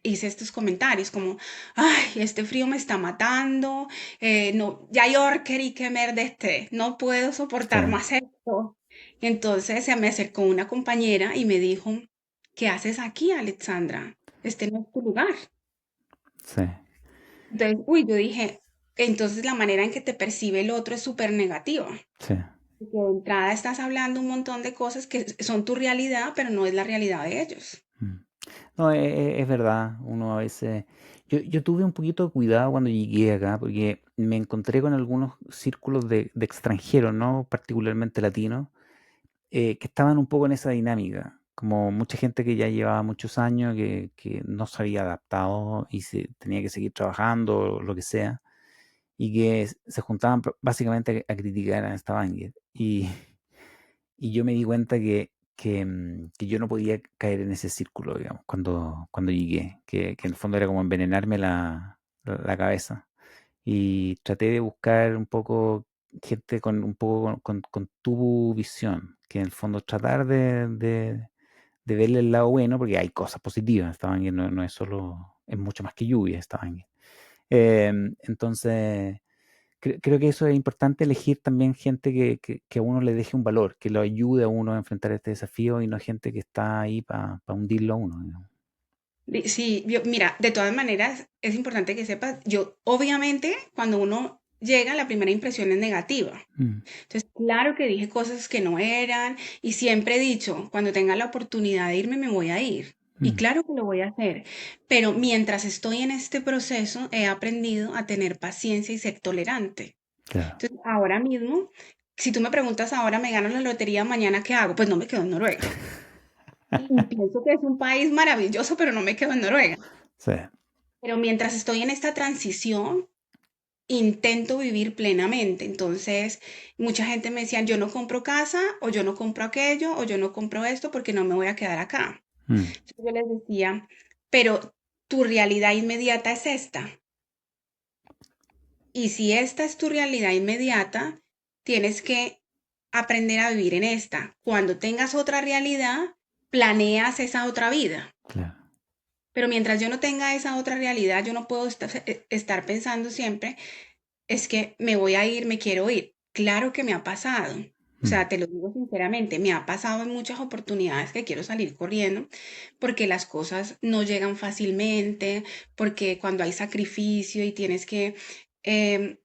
hice estos comentarios como, ay, este frío me está matando, no, ya yo quería que de este, no puedo Sí, soportar más esto. Entonces se me acercó una compañera y me dijo, ¿qué haces aquí, Alexandra? Este no es tu lugar. sí, Entonces, uy, yo dije, entonces la manera en que te percibe el otro es súper negativa. sí. Porque de entrada estás hablando un montón de cosas que son tu realidad, pero no es la realidad de ellos. Mm. No, es verdad, uno a veces... Yo tuve un poquito de cuidado cuando llegué acá, porque me encontré con algunos círculos de extranjeros, no particularmente latinos, que estaban un poco en esa dinámica. como mucha gente que ya llevaba muchos años, que no se había adaptado y se tenía que seguir trabajando, lo que sea, y que se juntaban básicamente a criticar a Stavanger. Y yo me di cuenta que yo no podía caer en ese círculo, digamos, cuando llegué, que en el fondo era como envenenarme la cabeza. Y traté de buscar un poco gente con un poco con tu visión, que en el fondo tratar de verle el lado bueno, porque hay cosas positivas, Stavanger no es solo, es mucho más que lluvia, Stavanger. Entonces, creo que eso es importante, elegir también gente que a uno le deje un valor, que lo ayude a uno a enfrentar este desafío y no gente que está ahí para hundirlo a uno, digamos. Sí, mira, de todas maneras es importante que sepas, yo obviamente cuando uno llega la primera impresión es negativa. Mm, Entonces, claro que dije cosas que no eran y siempre he dicho, cuando tenga la oportunidad de irme, me voy a ir. Y mm, claro que lo voy a hacer, pero mientras estoy en este proceso, he aprendido a tener paciencia y ser tolerante. claro. Entonces, ahora mismo, si tú me preguntas ahora, ¿me gano la lotería mañana qué hago? Pues no me quedo en Noruega. Y pienso que es un país maravilloso, pero no me quedo en Noruega. Sí. Pero mientras estoy en esta transición, intento vivir plenamente. Entonces, mucha gente me decía, yo no compro casa, o yo no compro aquello, o yo no compro esto porque no me voy a quedar acá. Mm, Entonces, yo les decía, pero tu realidad inmediata es esta. Y si esta es tu realidad inmediata, tienes que aprender a vivir en esta. Cuando tengas otra realidad, planeas esa otra vida. claro. Pero mientras yo no tenga esa otra realidad, yo no puedo estar pensando siempre, es que me voy a ir, me quiero ir. Claro que me ha pasado. O Mm, sea, te lo digo sinceramente, me ha pasado en muchas oportunidades que quiero salir corriendo porque las cosas no llegan fácilmente, porque cuando hay sacrificio y tienes que em,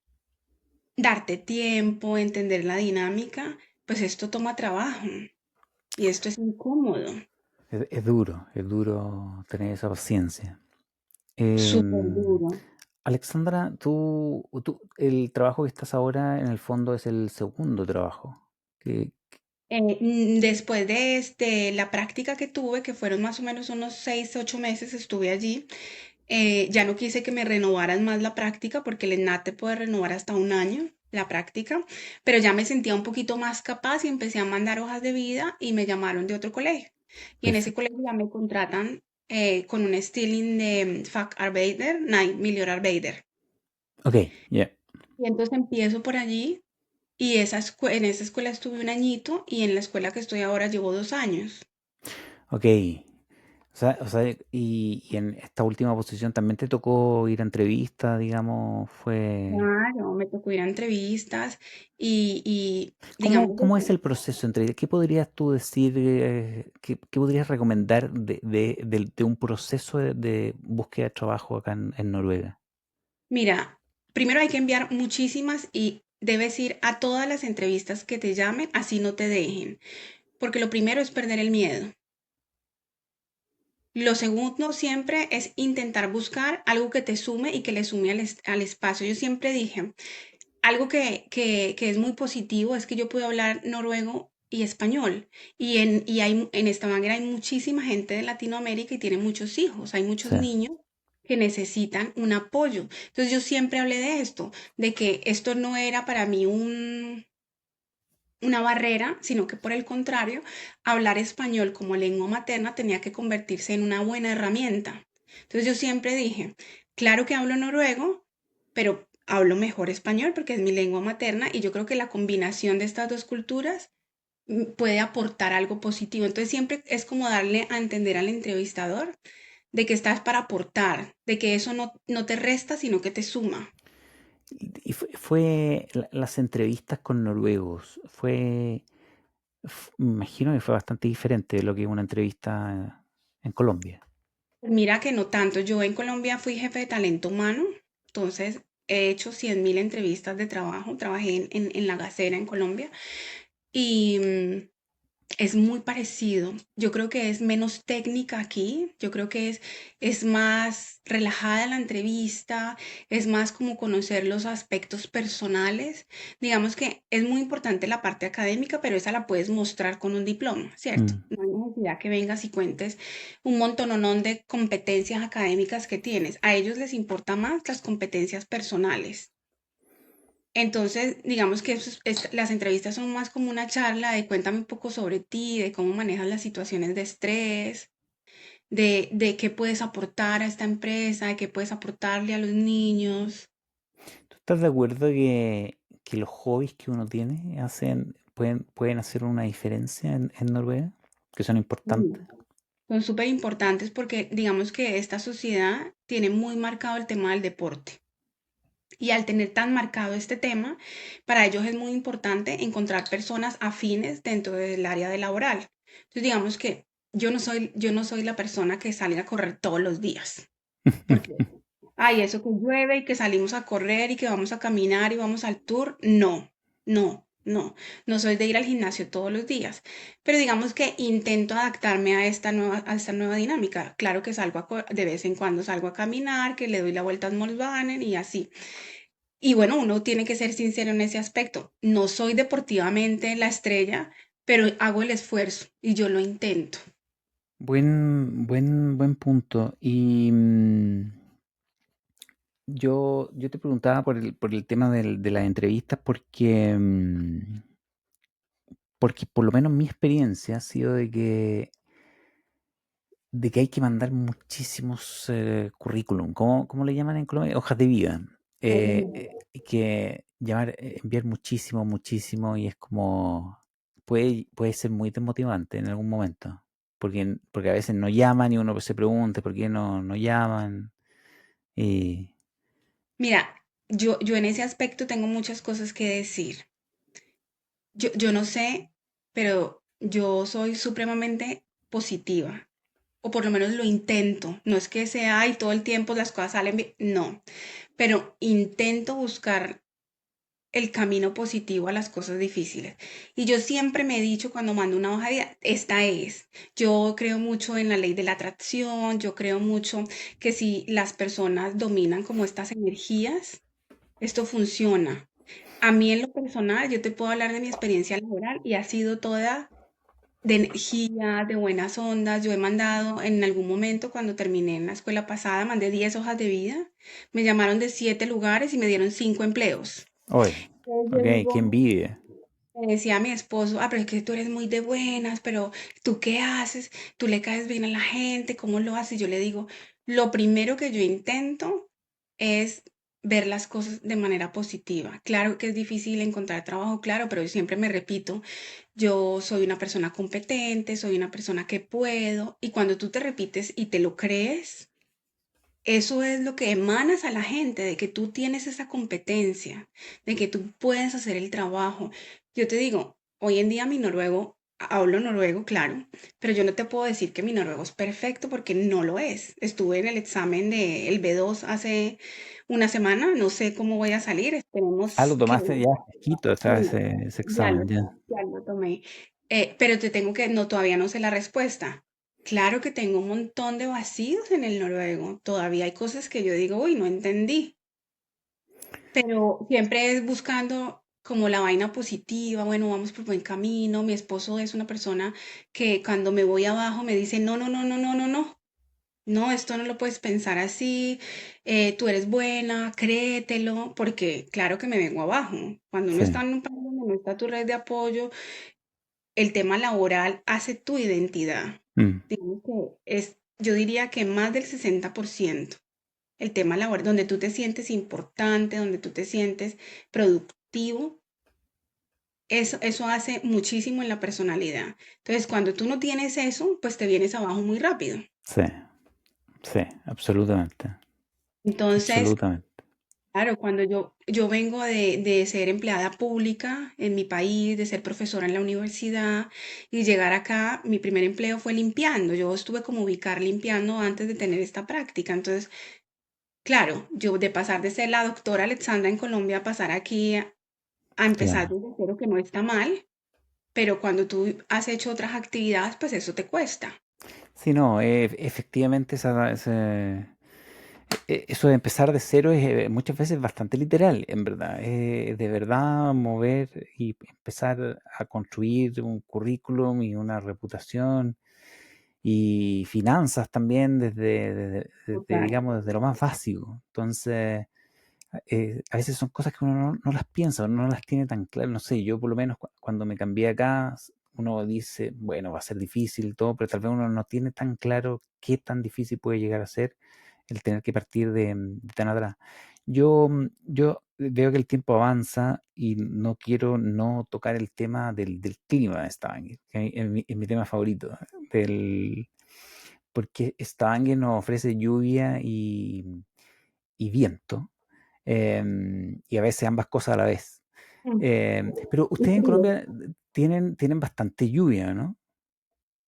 darte tiempo, entender la dinámica, pues esto toma trabajo y esto es incómodo, es duro tener esa paciencia. súper Em, duro. Alexandra, el trabajo que estás ahora en el fondo es el segundo trabajo. Después de la práctica que tuve, que fueron más o menos unos 6, 8 meses, estuve allí. Ya no quise que me renovaran más la práctica porque el ENAT te puede renovar hasta un año la práctica, pero ya me sentía un poquito más capaz y empecé a mandar hojas de vida y me llamaron de otro colegio. Y en ese Perfecto. colegio ya me contratan con un Stilling de Facharbeider, nein, Miljöarbeider. Ok, ya. Y entonces empiezo por allí y en esa escuela estuve un añito y en la escuela que estoy ahora llevo 2 años. Ok. O sea, y en esta última posición también te tocó ir a entrevistas, digamos, fue... Claro, me tocó ir a entrevistas y ¿Cómo, digamos, cómo es el proceso entre... ¿Qué podrías tú decir, qué podrías recomendar de un proceso de búsqueda de trabajo acá en Noruega? mira, primero hay que enviar muchísimas y debes ir a todas las entrevistas que te llamen, así no te dejen, porque lo primero es perder el miedo. Lo segundo siempre es intentar buscar algo que te sume y que le sume al espacio. Yo siempre dije, algo que es muy positivo es que yo puedo hablar noruego y español. En esta manera hay muchísima gente de Latinoamérica y tiene muchos hijos, hay muchos Sí, niños que necesitan un apoyo. Entonces yo siempre hablé de esto, de que esto no era para mí una barrera, sino que por el contrario, hablar español como lengua materna tenía que convertirse en una buena herramienta. Entonces yo siempre dije, claro que hablo noruego, pero hablo mejor español porque es mi lengua materna y yo creo que la combinación de estas dos culturas puede aportar algo positivo. Entonces siempre es como darle a entender al entrevistador de que estás para aportar, de que eso no te resta, sino que te suma. y las entrevistas con noruegos, me imagino que fue bastante diferente de lo que es una entrevista en Colombia. Mira que no tanto. Yo en Colombia fui jefe de talento humano, entonces he hecho 100.000 entrevistas de trabajo. Trabajé en La Gacera en Colombia y es muy parecido. Yo creo que es menos técnica aquí. Yo creo que es más relajada la entrevista, es más como conocer los aspectos personales. Digamos que es muy importante la parte académica, pero esa la puedes mostrar con un diploma, ¿cierto? Mm. No hay necesidad que vengas y cuentes un montononón de competencias académicas que tienes. A ellos les importa más las competencias personales. Entonces, digamos que las entrevistas son más como una charla de cuéntame un poco sobre ti, de cómo manejas las situaciones de estrés, de qué puedes aportar a esta empresa, de qué puedes aportarle a los niños. ¿Tú estás de acuerdo que los hobbies que uno tiene pueden hacer una diferencia en Noruega? Que son importantes. Mm. Son súper importantes porque digamos que esta sociedad tiene muy marcado el tema del deporte. Y al tener tan marcado este tema, para ellos es muy importante encontrar personas afines dentro del área de laboral. Entonces, digamos que yo no soy la persona que sale a correr todos los días, porque, ay, eso que llueve y que salimos a correr y que vamos a caminar y vamos al tour, no, no, no, no soy de ir al gimnasio todos los días, pero digamos que intento adaptarme a esta nueva dinámica. Claro que de vez en cuando salgo a caminar, que le doy la vuelta al Molvanen y así. Y bueno, uno tiene que ser sincero en ese aspecto. No soy deportivamente la estrella, pero hago el esfuerzo y yo lo intento. Buen punto. Y yo te preguntaba por el tema de las entrevistas porque por lo menos mi experiencia ha sido de que hay que mandar muchísimos currículum. ¿Cómo le llaman en Colombia? Hojas de vida. Y que enviar muchísimo, muchísimo y es como, puede ser muy desmotivante en algún momento. Porque a veces no llaman y uno se pregunta por qué no llaman. Y Mira, yo en ese aspecto tengo muchas cosas que decir. Yo no sé, pero yo soy supremamente positiva, o por lo menos lo intento. No es que sea, y todo el tiempo las cosas salen bien, no, pero intento buscar el camino positivo a las cosas difíciles. Y yo siempre me he dicho cuando mando una hoja de vida, esta es. Yo creo mucho en la ley de la atracción, yo creo mucho que si las personas dominan como estas energías, esto funciona. A mí en lo personal, yo te puedo hablar de mi experiencia laboral y ha sido toda de energía, de buenas ondas. Yo he mandado en algún momento, cuando terminé en la escuela pasada, mandé 10 hojas de vida. Me llamaron de 7 lugares y me dieron 5 empleos. hoy, Entonces yo ok, qué digo, envidia. me decía a mi esposo, pero es que tú eres muy de buenas, pero ¿tú qué haces? ¿Tú le caes bien a la gente? ¿Cómo lo haces? Yo le digo, lo primero que yo intento es ver las cosas de manera positiva. Claro que es difícil encontrar trabajo, claro, pero yo siempre me repito, yo soy una persona competente, soy una persona que puedo, y cuando tú te repites y te lo crees, eso es lo que emanas a la gente, de que tú tienes esa competencia, de que tú puedes hacer el trabajo. Yo te digo, hoy en día mi noruego, hablo noruego, claro, pero yo no te puedo decir que mi noruego es perfecto porque no lo es. Estuve en el examen del B2 hace una semana, no sé cómo voy a salir, Ah, lo esperemos que tomaste ya fresquito, o sea, sí, ese ya examen, lo, ya. ya lo tomé. Pero te tengo que, no, todavía no sé la respuesta. Claro que tengo un montón de vacíos en el noruego. Todavía hay cosas que yo digo, uy, no entendí. Pero siempre es buscando como la vaina positiva, bueno, vamos por buen camino. Mi esposo es una persona que cuando me voy abajo me dice, no, no, no, no, no, no, no. No, esto no lo puedes pensar así, tú eres buena, créetelo, porque claro que me vengo abajo. Cuando uno Sí. está en un país donde no está tu red de apoyo, el tema laboral hace tu identidad. Mm. Digamos que yo diría que más del 60%. El tema laboral, donde tú te sientes importante, donde tú te sientes productivo, eso hace muchísimo en la personalidad. Entonces, cuando tú no tienes eso, pues te vienes abajo muy rápido. Sí, sí, absolutamente, Entonces, absolutamente. claro, cuando yo vengo de ser empleada pública en mi país, de ser profesora en la universidad y llegar acá, mi primer empleo fue limpiando. Yo estuve como ubicar limpiando antes de tener esta práctica. Entonces, claro, yo de pasar de ser la doctora Alexandra en Colombia a pasar aquí a empezar Claro. desde cero, que no está mal, pero cuando tú has hecho otras actividades, pues eso te cuesta. Sí, no, efectivamente eso de empezar de cero es muchas veces bastante literal, en verdad. De verdad mover y empezar a construir un currículum y una reputación y finanzas también Total. digamos, desde lo más básico. Entonces, a veces son cosas que uno no las piensa, no las tiene tan claras. No sé, yo por lo menos cuando me cambié acá, uno dice, bueno, va a ser difícil y todo, pero tal vez uno no tiene tan claro qué tan difícil puede llegar a ser el tener que partir de tan atrás. Yo veo que el tiempo avanza y no quiero no tocar el tema del clima de Stavanger, que es mi tema favorito, del, porque Stavanger nos ofrece lluvia y viento, y a veces ambas cosas a la vez. Mm. Pero Y ustedes en frío. Colombia tienen bastante lluvia, ¿no?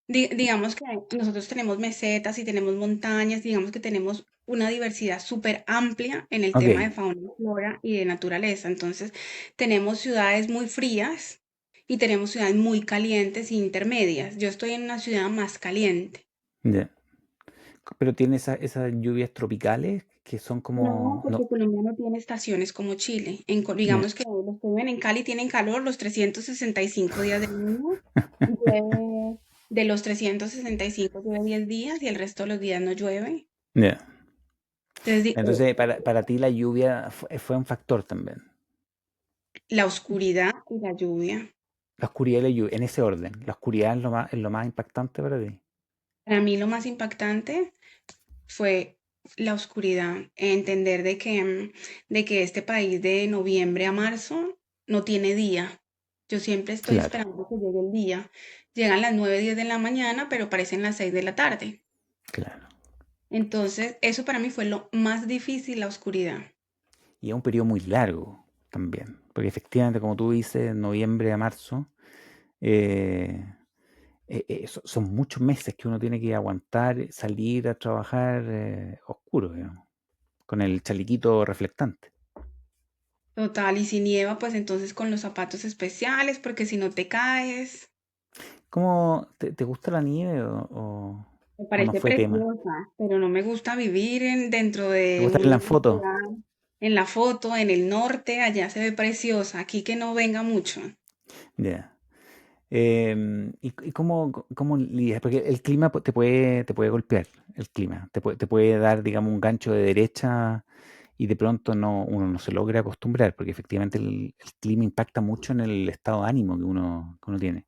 Digamos que nosotros tenemos mesetas y tenemos montañas, digamos que tenemos una diversidad súper amplia en el Ok, tema de fauna y flora y de naturaleza. Entonces, tenemos ciudades muy frías y tenemos ciudades muy calientes e intermedias. Yo estoy en una ciudad más caliente. ya. Pero tiene esas lluvias tropicales que son No, como... porque No, Colombia no tiene estaciones como Chile. ya. Digamos que los que viven en Cali tienen calor los 365 días del año. Llueve de los 365 llueve 10 días y el resto de los días no llueve. Ya. Entonces, Entonces, para ti la lluvia fue un factor también. la oscuridad y la lluvia. La oscuridad y la lluvia, en ese orden. La oscuridad es lo más impactante para ti. Para mí lo más impactante fue la oscuridad, entender de que este país de noviembre a marzo no tiene día. Yo siempre estoy Claro, esperando que llegue el día. Llegan las 9 10 de la mañana, pero parecen las 6 de la tarde. claro. Entonces, eso para mí fue lo más difícil, la oscuridad. Y es un periodo muy largo también. Porque efectivamente, como tú dices, noviembre a marzo, eh, son muchos meses que uno tiene que aguantar, salir a trabajar oscuro, digamos, con el chalequito reflectante. Total, y si nieva, pues entonces con los zapatos especiales, porque si no te caes. ¿Cómo te gusta la nieve Me o no parece fue tema? preciosa, pero no me gusta vivir dentro ¿Te de gusta verla una en foto? ciudad. En la foto, en el norte, allá se ve preciosa, aquí que no venga mucho. Ya. ¿Y cómo lidias? Porque el clima te puede golpear, el clima. Te puede dar, digamos, un gancho de derecha y de pronto uno no se logra acostumbrar, porque efectivamente el clima impacta mucho en el estado de ánimo que uno tiene.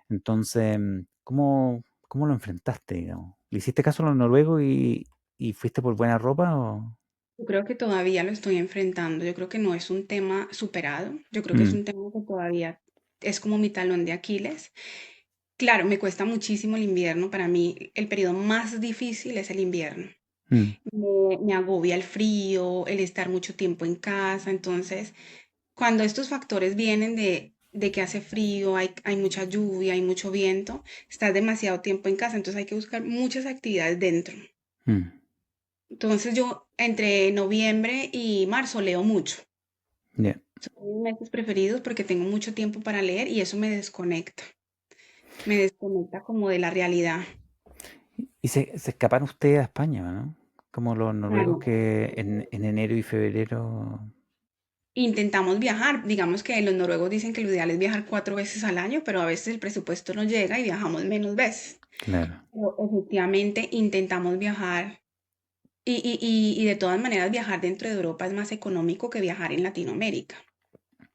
Entonces, ¿cómo lo enfrentaste, digamos? ¿Le hiciste caso a los noruegos y fuiste por buena ropa o...? Yo creo que todavía lo estoy enfrentando, yo creo que no es un tema superado, yo creo que es Mm, un tema que todavía es como mi talón de Aquiles. Claro, me cuesta muchísimo el invierno, para mí el periodo más difícil es el invierno. mm, Me agobia el frío, el estar mucho tiempo en casa, entonces cuando estos factores vienen de que hace frío, hay mucha lluvia, hay mucho viento, estás demasiado tiempo en casa, entonces hay que buscar muchas actividades dentro. mm, Entonces yo entre noviembre y marzo leo mucho. ya. Son mis meses preferidos porque tengo mucho tiempo para leer y eso me desconecta como de la realidad. Y se escaparon ustedes a España, ¿no? Como los noruegos Claro. que en enero y febrero. Intentamos viajar, digamos que los noruegos dicen que lo ideal es viajar 4 veces al año, pero a veces el presupuesto no llega y viajamos menos veces. Claro. Pero efectivamente intentamos viajar y de todas maneras viajar dentro de Europa es más económico que viajar en Latinoamérica.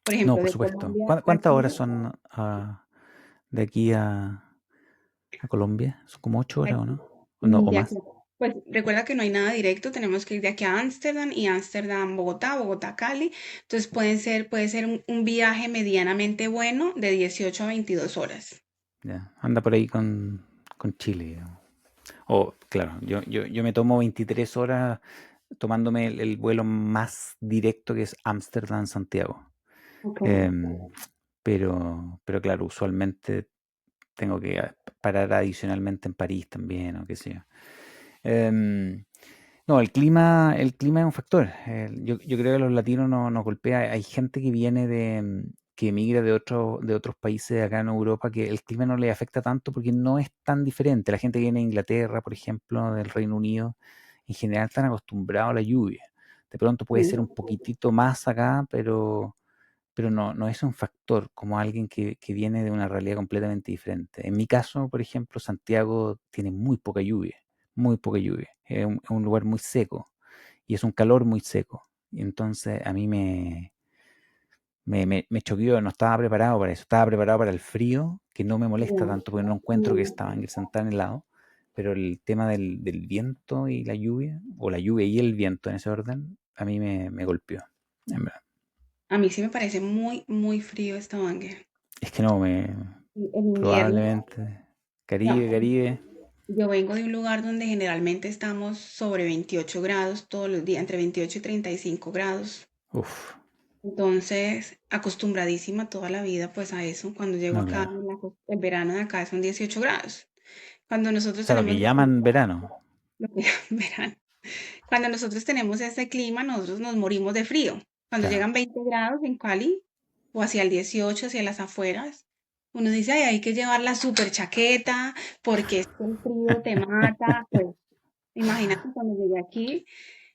Por No, ejemplo, por de supuesto. Colombia a ¿Cuántas horas Chile, son de aquí a Colombia? ¿Son como 8 horas o no? ¿O no? ¿O de aquí, más? pues recuerda que no hay nada directo, tenemos que ir de aquí a Ámsterdam y Ámsterdam, Bogotá, Bogotá, Cali. Entonces puede ser un viaje medianamente bueno de 18 a 22 horas. Ya. Anda por ahí con Chile, digamos. O, claro, yo me tomo 23 horas tomándome el vuelo más directo que es Ámsterdam-Santiago. Ok. Em, pero claro, usualmente tengo que parar adicionalmente en París también, o qué sé yo. Em, no, el clima es un factor. Yo creo que a los latinos nos golpea. Hay gente que viene que emigra de otros países de acá en Europa, que el clima no les afecta tanto porque no es tan diferente. La gente que viene de Inglaterra, por ejemplo, del Reino Unido, en general están acostumbrados a la lluvia. De pronto puede ser un Sí. poquitito más acá, pero no es un factor como alguien que viene de una realidad completamente diferente. En mi caso, por ejemplo, Santiago tiene muy poca lluvia, muy poca lluvia. Es un lugar muy seco y es un calor muy seco. Y entonces a mí me choqueó, no estaba preparado para eso. Estaba preparado para el frío, que no me molesta Ya. tanto porque no encuentro que estaba tan helado. Pero el tema del viento y la lluvia, o la lluvia y el viento en ese orden, a mí me golpeó, en verdad. A mí sí me parece muy, muy frío Stavanger. Es que no, El invierno, probablemente. digamos, Caribe, Caribe. yo vengo de un lugar donde generalmente estamos sobre 28 grados todos los días, entre 28 y 35 grados. Uf, Entonces, acostumbradísima toda la vida pues a eso. Cuando llego no, acá, claro. el verano de acá son 18 grados. Cuando O nosotros sea, lo tenemos que llaman verano. lo que verano. Cuando nosotros tenemos ese clima, nosotros nos morimos de frío. Cuando Claro. llegan 20 grados en Cali o hacia el 18, hacia las afueras, uno dice, ay, hay que llevar la super chaqueta porque es que el frío te mata. Pues imagínate cuando llegué aquí,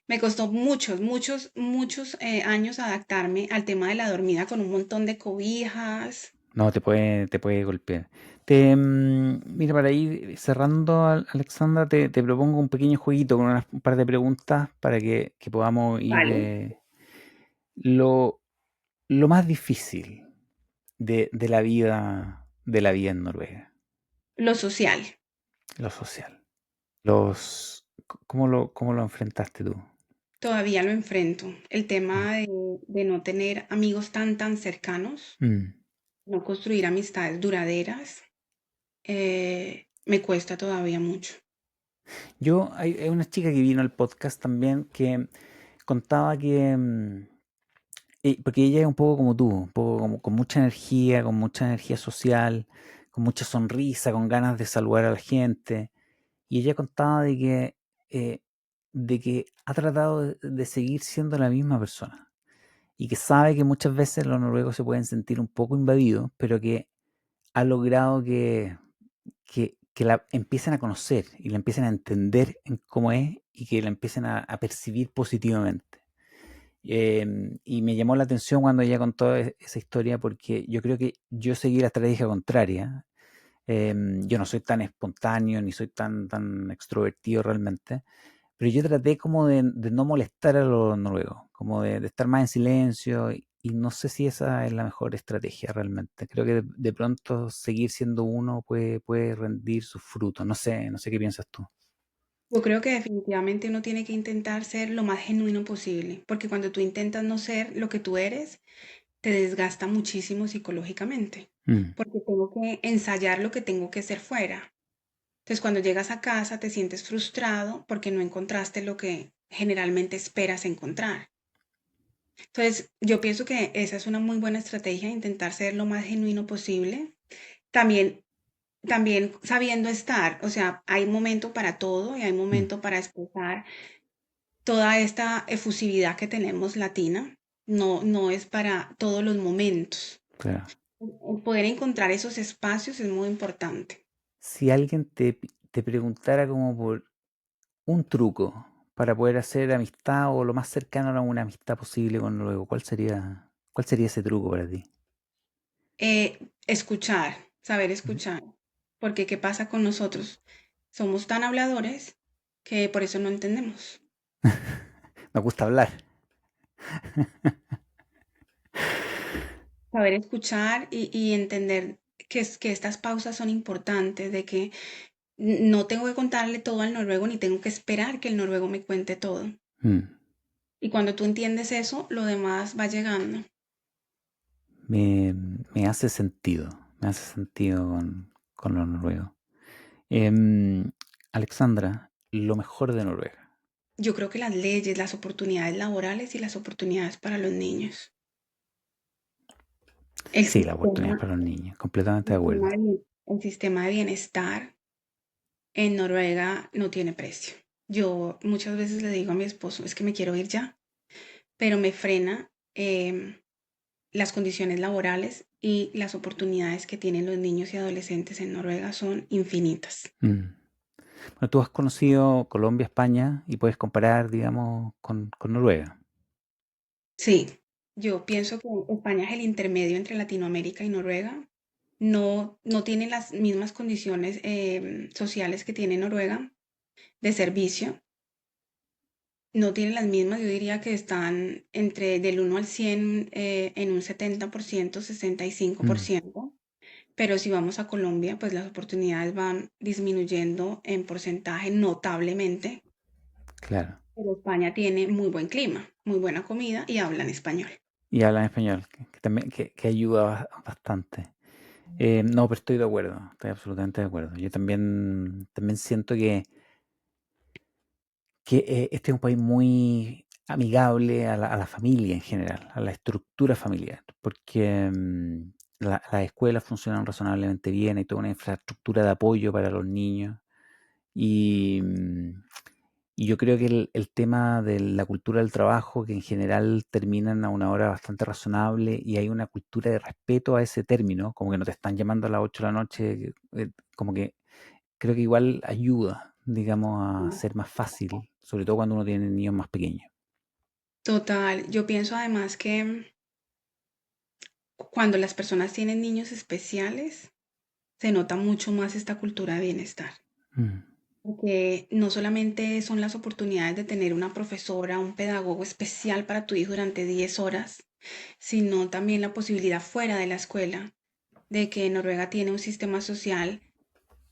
me costó muchos años adaptarme al tema de la dormida con un montón de cobijas. No, te puede golpear. Mira, para ir cerrando, Alexandra, te propongo un pequeño jueguito con un par de preguntas para que podamos ir Vale. lo, lo más difícil de la vida en Noruega, Lo social. lo social. ¿Cómo lo enfrentaste tú? Todavía lo enfrento. El Mm. tema de no tener amigos tan cercanos, Mm. no construir amistades duraderas, me cuesta todavía mucho. Hay una chica que vino al podcast también que contaba porque ella es un poco como tú, un poco como con mucha energía social, con mucha sonrisa, con ganas de saludar a la gente. Y ella contaba eh, de que ha tratado de seguir siendo la misma persona. Y que sabe que muchas veces los noruegos se pueden sentir un poco invadidos, pero que ha logrado que la empiecen a conocer y la empiecen a entender en cómo es y que la empiecen a percibir positivamente. Y me llamó la atención cuando ella contó esa historia porque yo creo que yo seguí la estrategia contraria. Yo no soy tan espontáneo ni soy tan extrovertido realmente, pero yo traté como de no molestar a los noruegos, como de estar más en silencio y no sé si esa es la mejor estrategia realmente. Creo que de pronto seguir siendo uno puede rendir sus frutos. No sé qué piensas tú. Yo creo que definitivamente uno tiene que intentar ser lo más genuino posible, porque cuando tú intentas no ser lo que tú eres, te desgasta muchísimo psicológicamente, Mm, porque tengo que ensayar lo que tengo que ser fuera. Entonces, cuando llegas a casa, te sientes frustrado porque no encontraste lo que generalmente esperas encontrar. Entonces, yo pienso que esa es una muy buena estrategia, intentar ser lo más genuino posible. También, también sabiendo estar, o sea, hay momento para todo y hay mm, momento para expresar toda esta efusividad que tenemos latina. No es para todos los momentos. claro. El poder encontrar esos espacios es muy importante. Si alguien te preguntara como por un truco para poder hacer amistad o lo más cercano a una amistad posible con luego, cuál sería ese truco para ti? Escuchar, saber Ujú. escuchar, porque ¿qué pasa con nosotros? Somos tan habladores que por eso no entendemos. Me gusta hablar. Saber escuchar y entender que estas pausas son importantes, de que no tengo que contarle todo al noruego ni tengo que esperar que el noruego me cuente todo. Mm. Y cuando tú entiendes eso, lo demás va llegando. Me me hace sentido con lo noruego. Alexandra, lo mejor de Noruega. Yo creo que las leyes, las oportunidades laborales y las oportunidades para los niños. El Sí, la oportunidad sistema, para los niños, completamente el de sistema acuerdo. el sistema de bienestar en Noruega no tiene precio. Yo muchas veces le digo a mi esposo, es que me quiero ir ya, pero me frena las condiciones laborales y las oportunidades que tienen los niños y adolescentes en Noruega son infinitas. Mm. Bueno, tú has conocido Colombia, España y puedes comparar, digamos, con Noruega. Sí, yo pienso que España es el intermedio entre Latinoamérica y Noruega. No tiene las mismas condiciones sociales que tiene Noruega de servicio. No tiene las mismas, yo diría que están entre del 1 al 100 en un 70%, Mm, 65%. Pero si vamos a Colombia, pues las oportunidades van disminuyendo en porcentaje notablemente. claro. Pero España tiene muy buen clima, muy buena comida y hablan español. Y hablan español, que también que ayuda bastante. No, pero estoy de acuerdo, estoy absolutamente de acuerdo. Yo también siento que este es un país muy amigable a la familia en general, a la estructura familiar, porque las escuelas funcionan razonablemente bien, hay toda una infraestructura de apoyo para los niños y, y yo creo que el tema de la cultura del trabajo, que en general terminan a una hora bastante razonable y hay una cultura de respeto a ese término, como que no te están llamando a las 8 de la noche, como que creo que igual ayuda, digamos, a ser más fácil, sobre todo cuando uno tiene niños más pequeños. Total, yo pienso además que cuando las personas tienen niños especiales, se nota mucho más esta cultura de bienestar. Mm, Porque no solamente son las oportunidades de tener una profesora, un pedagogo especial para tu hijo durante 10 horas, sino también la posibilidad fuera de la escuela de que Noruega tiene un sistema social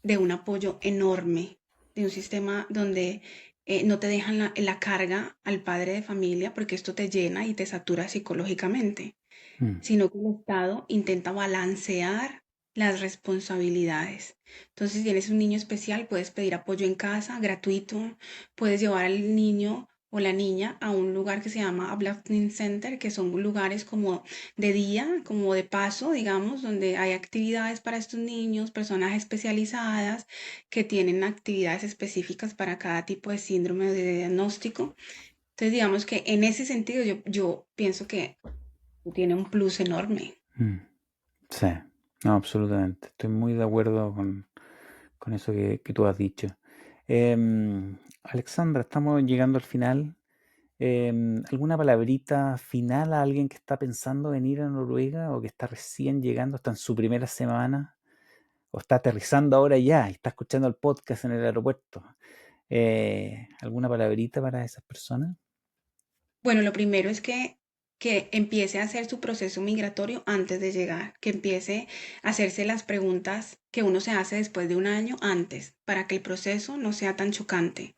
de un apoyo enorme, de un sistema donde no te dejan la carga al padre de familia porque esto te llena y te satura psicológicamente, mm, sino que el Estado intenta balancear las responsabilidades. Entonces, si tienes un niño especial, puedes pedir apoyo en casa, gratuito, puedes llevar al niño o la niña a un lugar que se llama Uplifting Center, que son lugares como de día, como de paso, digamos, donde hay actividades para estos niños, personas especializadas que tienen actividades específicas para cada tipo de síndrome o de diagnóstico. Entonces, digamos que en ese sentido yo pienso que tiene un plus enorme. mm. Sí, no, absolutamente. Estoy muy de acuerdo con eso que tú has dicho. Alexandra, estamos llegando al final. ¿Alguna palabrita final a alguien que está pensando en ir a Noruega o que está recién llegando, está en su primera semana o está aterrizando ahora ya y está escuchando el podcast en el aeropuerto? ¿Alguna palabrita para esas personas? Bueno, lo primero es que empiece a hacer su proceso migratorio antes de llegar, que empiece a hacerse las preguntas que uno se hace después de un año antes, para que el proceso no sea tan chocante,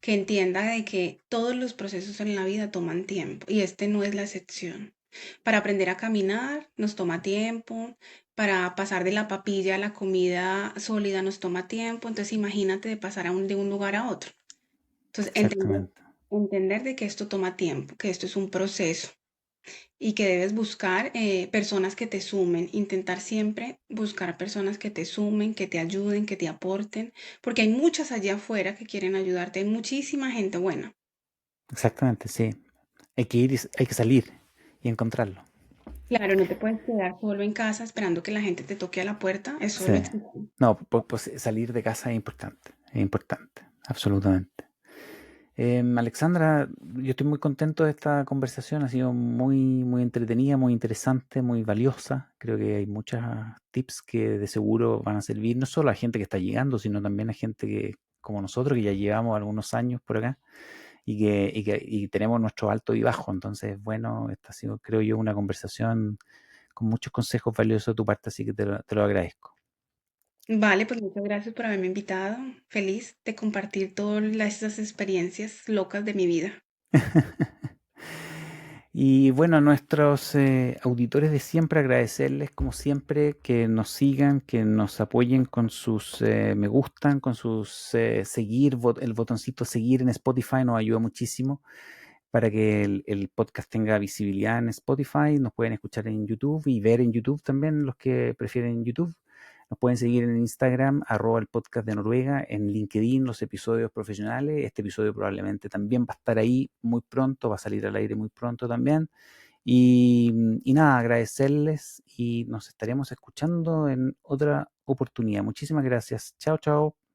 que entienda de que todos los procesos en la vida toman tiempo y este no es la excepción. Para aprender a caminar nos toma tiempo, para pasar de la papilla a la comida sólida nos toma tiempo, entonces imagínate de pasar de un lugar a otro. Entonces, Exactamente. entender de que esto toma tiempo, que esto es un proceso y que debes buscar personas que te sumen, intentar siempre buscar personas que te sumen, que te ayuden, que te aporten, porque hay muchas allá afuera que quieren ayudarte, hay muchísima gente buena. Exactamente, sí. Hay que ir, hay que salir y encontrarlo. Claro, no te puedes quedar solo en casa esperando que la gente te toque a la puerta, eso Sí. no existe. No, pues salir de casa es importante, absolutamente. Alexandra, yo estoy muy contento de esta conversación, ha sido muy entretenida, muy interesante, muy valiosa. Creo que hay muchos tips que de seguro van a servir no solo a gente que está llegando, sino también a gente que, como nosotros, que ya llevamos algunos años por acá y tenemos nuestro alto y bajo. Entonces, bueno, esta ha sido, creo yo, una conversación con muchos consejos valiosos de tu parte, así que te lo agradezco. Vale, pues muchas gracias por haberme invitado. Feliz de compartir todas esas experiencias locas de mi vida. Y bueno, a nuestros auditores de siempre agradecerles, como siempre, que nos sigan, que nos apoyen con sus me gustan, con sus seguir, el botoncito seguir en Spotify nos ayuda muchísimo para que el podcast tenga visibilidad en Spotify. Nos pueden escuchar en YouTube y ver en YouTube también los que prefieren YouTube. Nos pueden seguir en Instagram, @el podcast de Noruega, en LinkedIn, los episodios profesionales. Este episodio probablemente también va a estar ahí muy pronto, va a salir al aire muy pronto también. Y nada, agradecerles y nos estaremos escuchando en otra oportunidad. Muchísimas gracias. Chao, chao.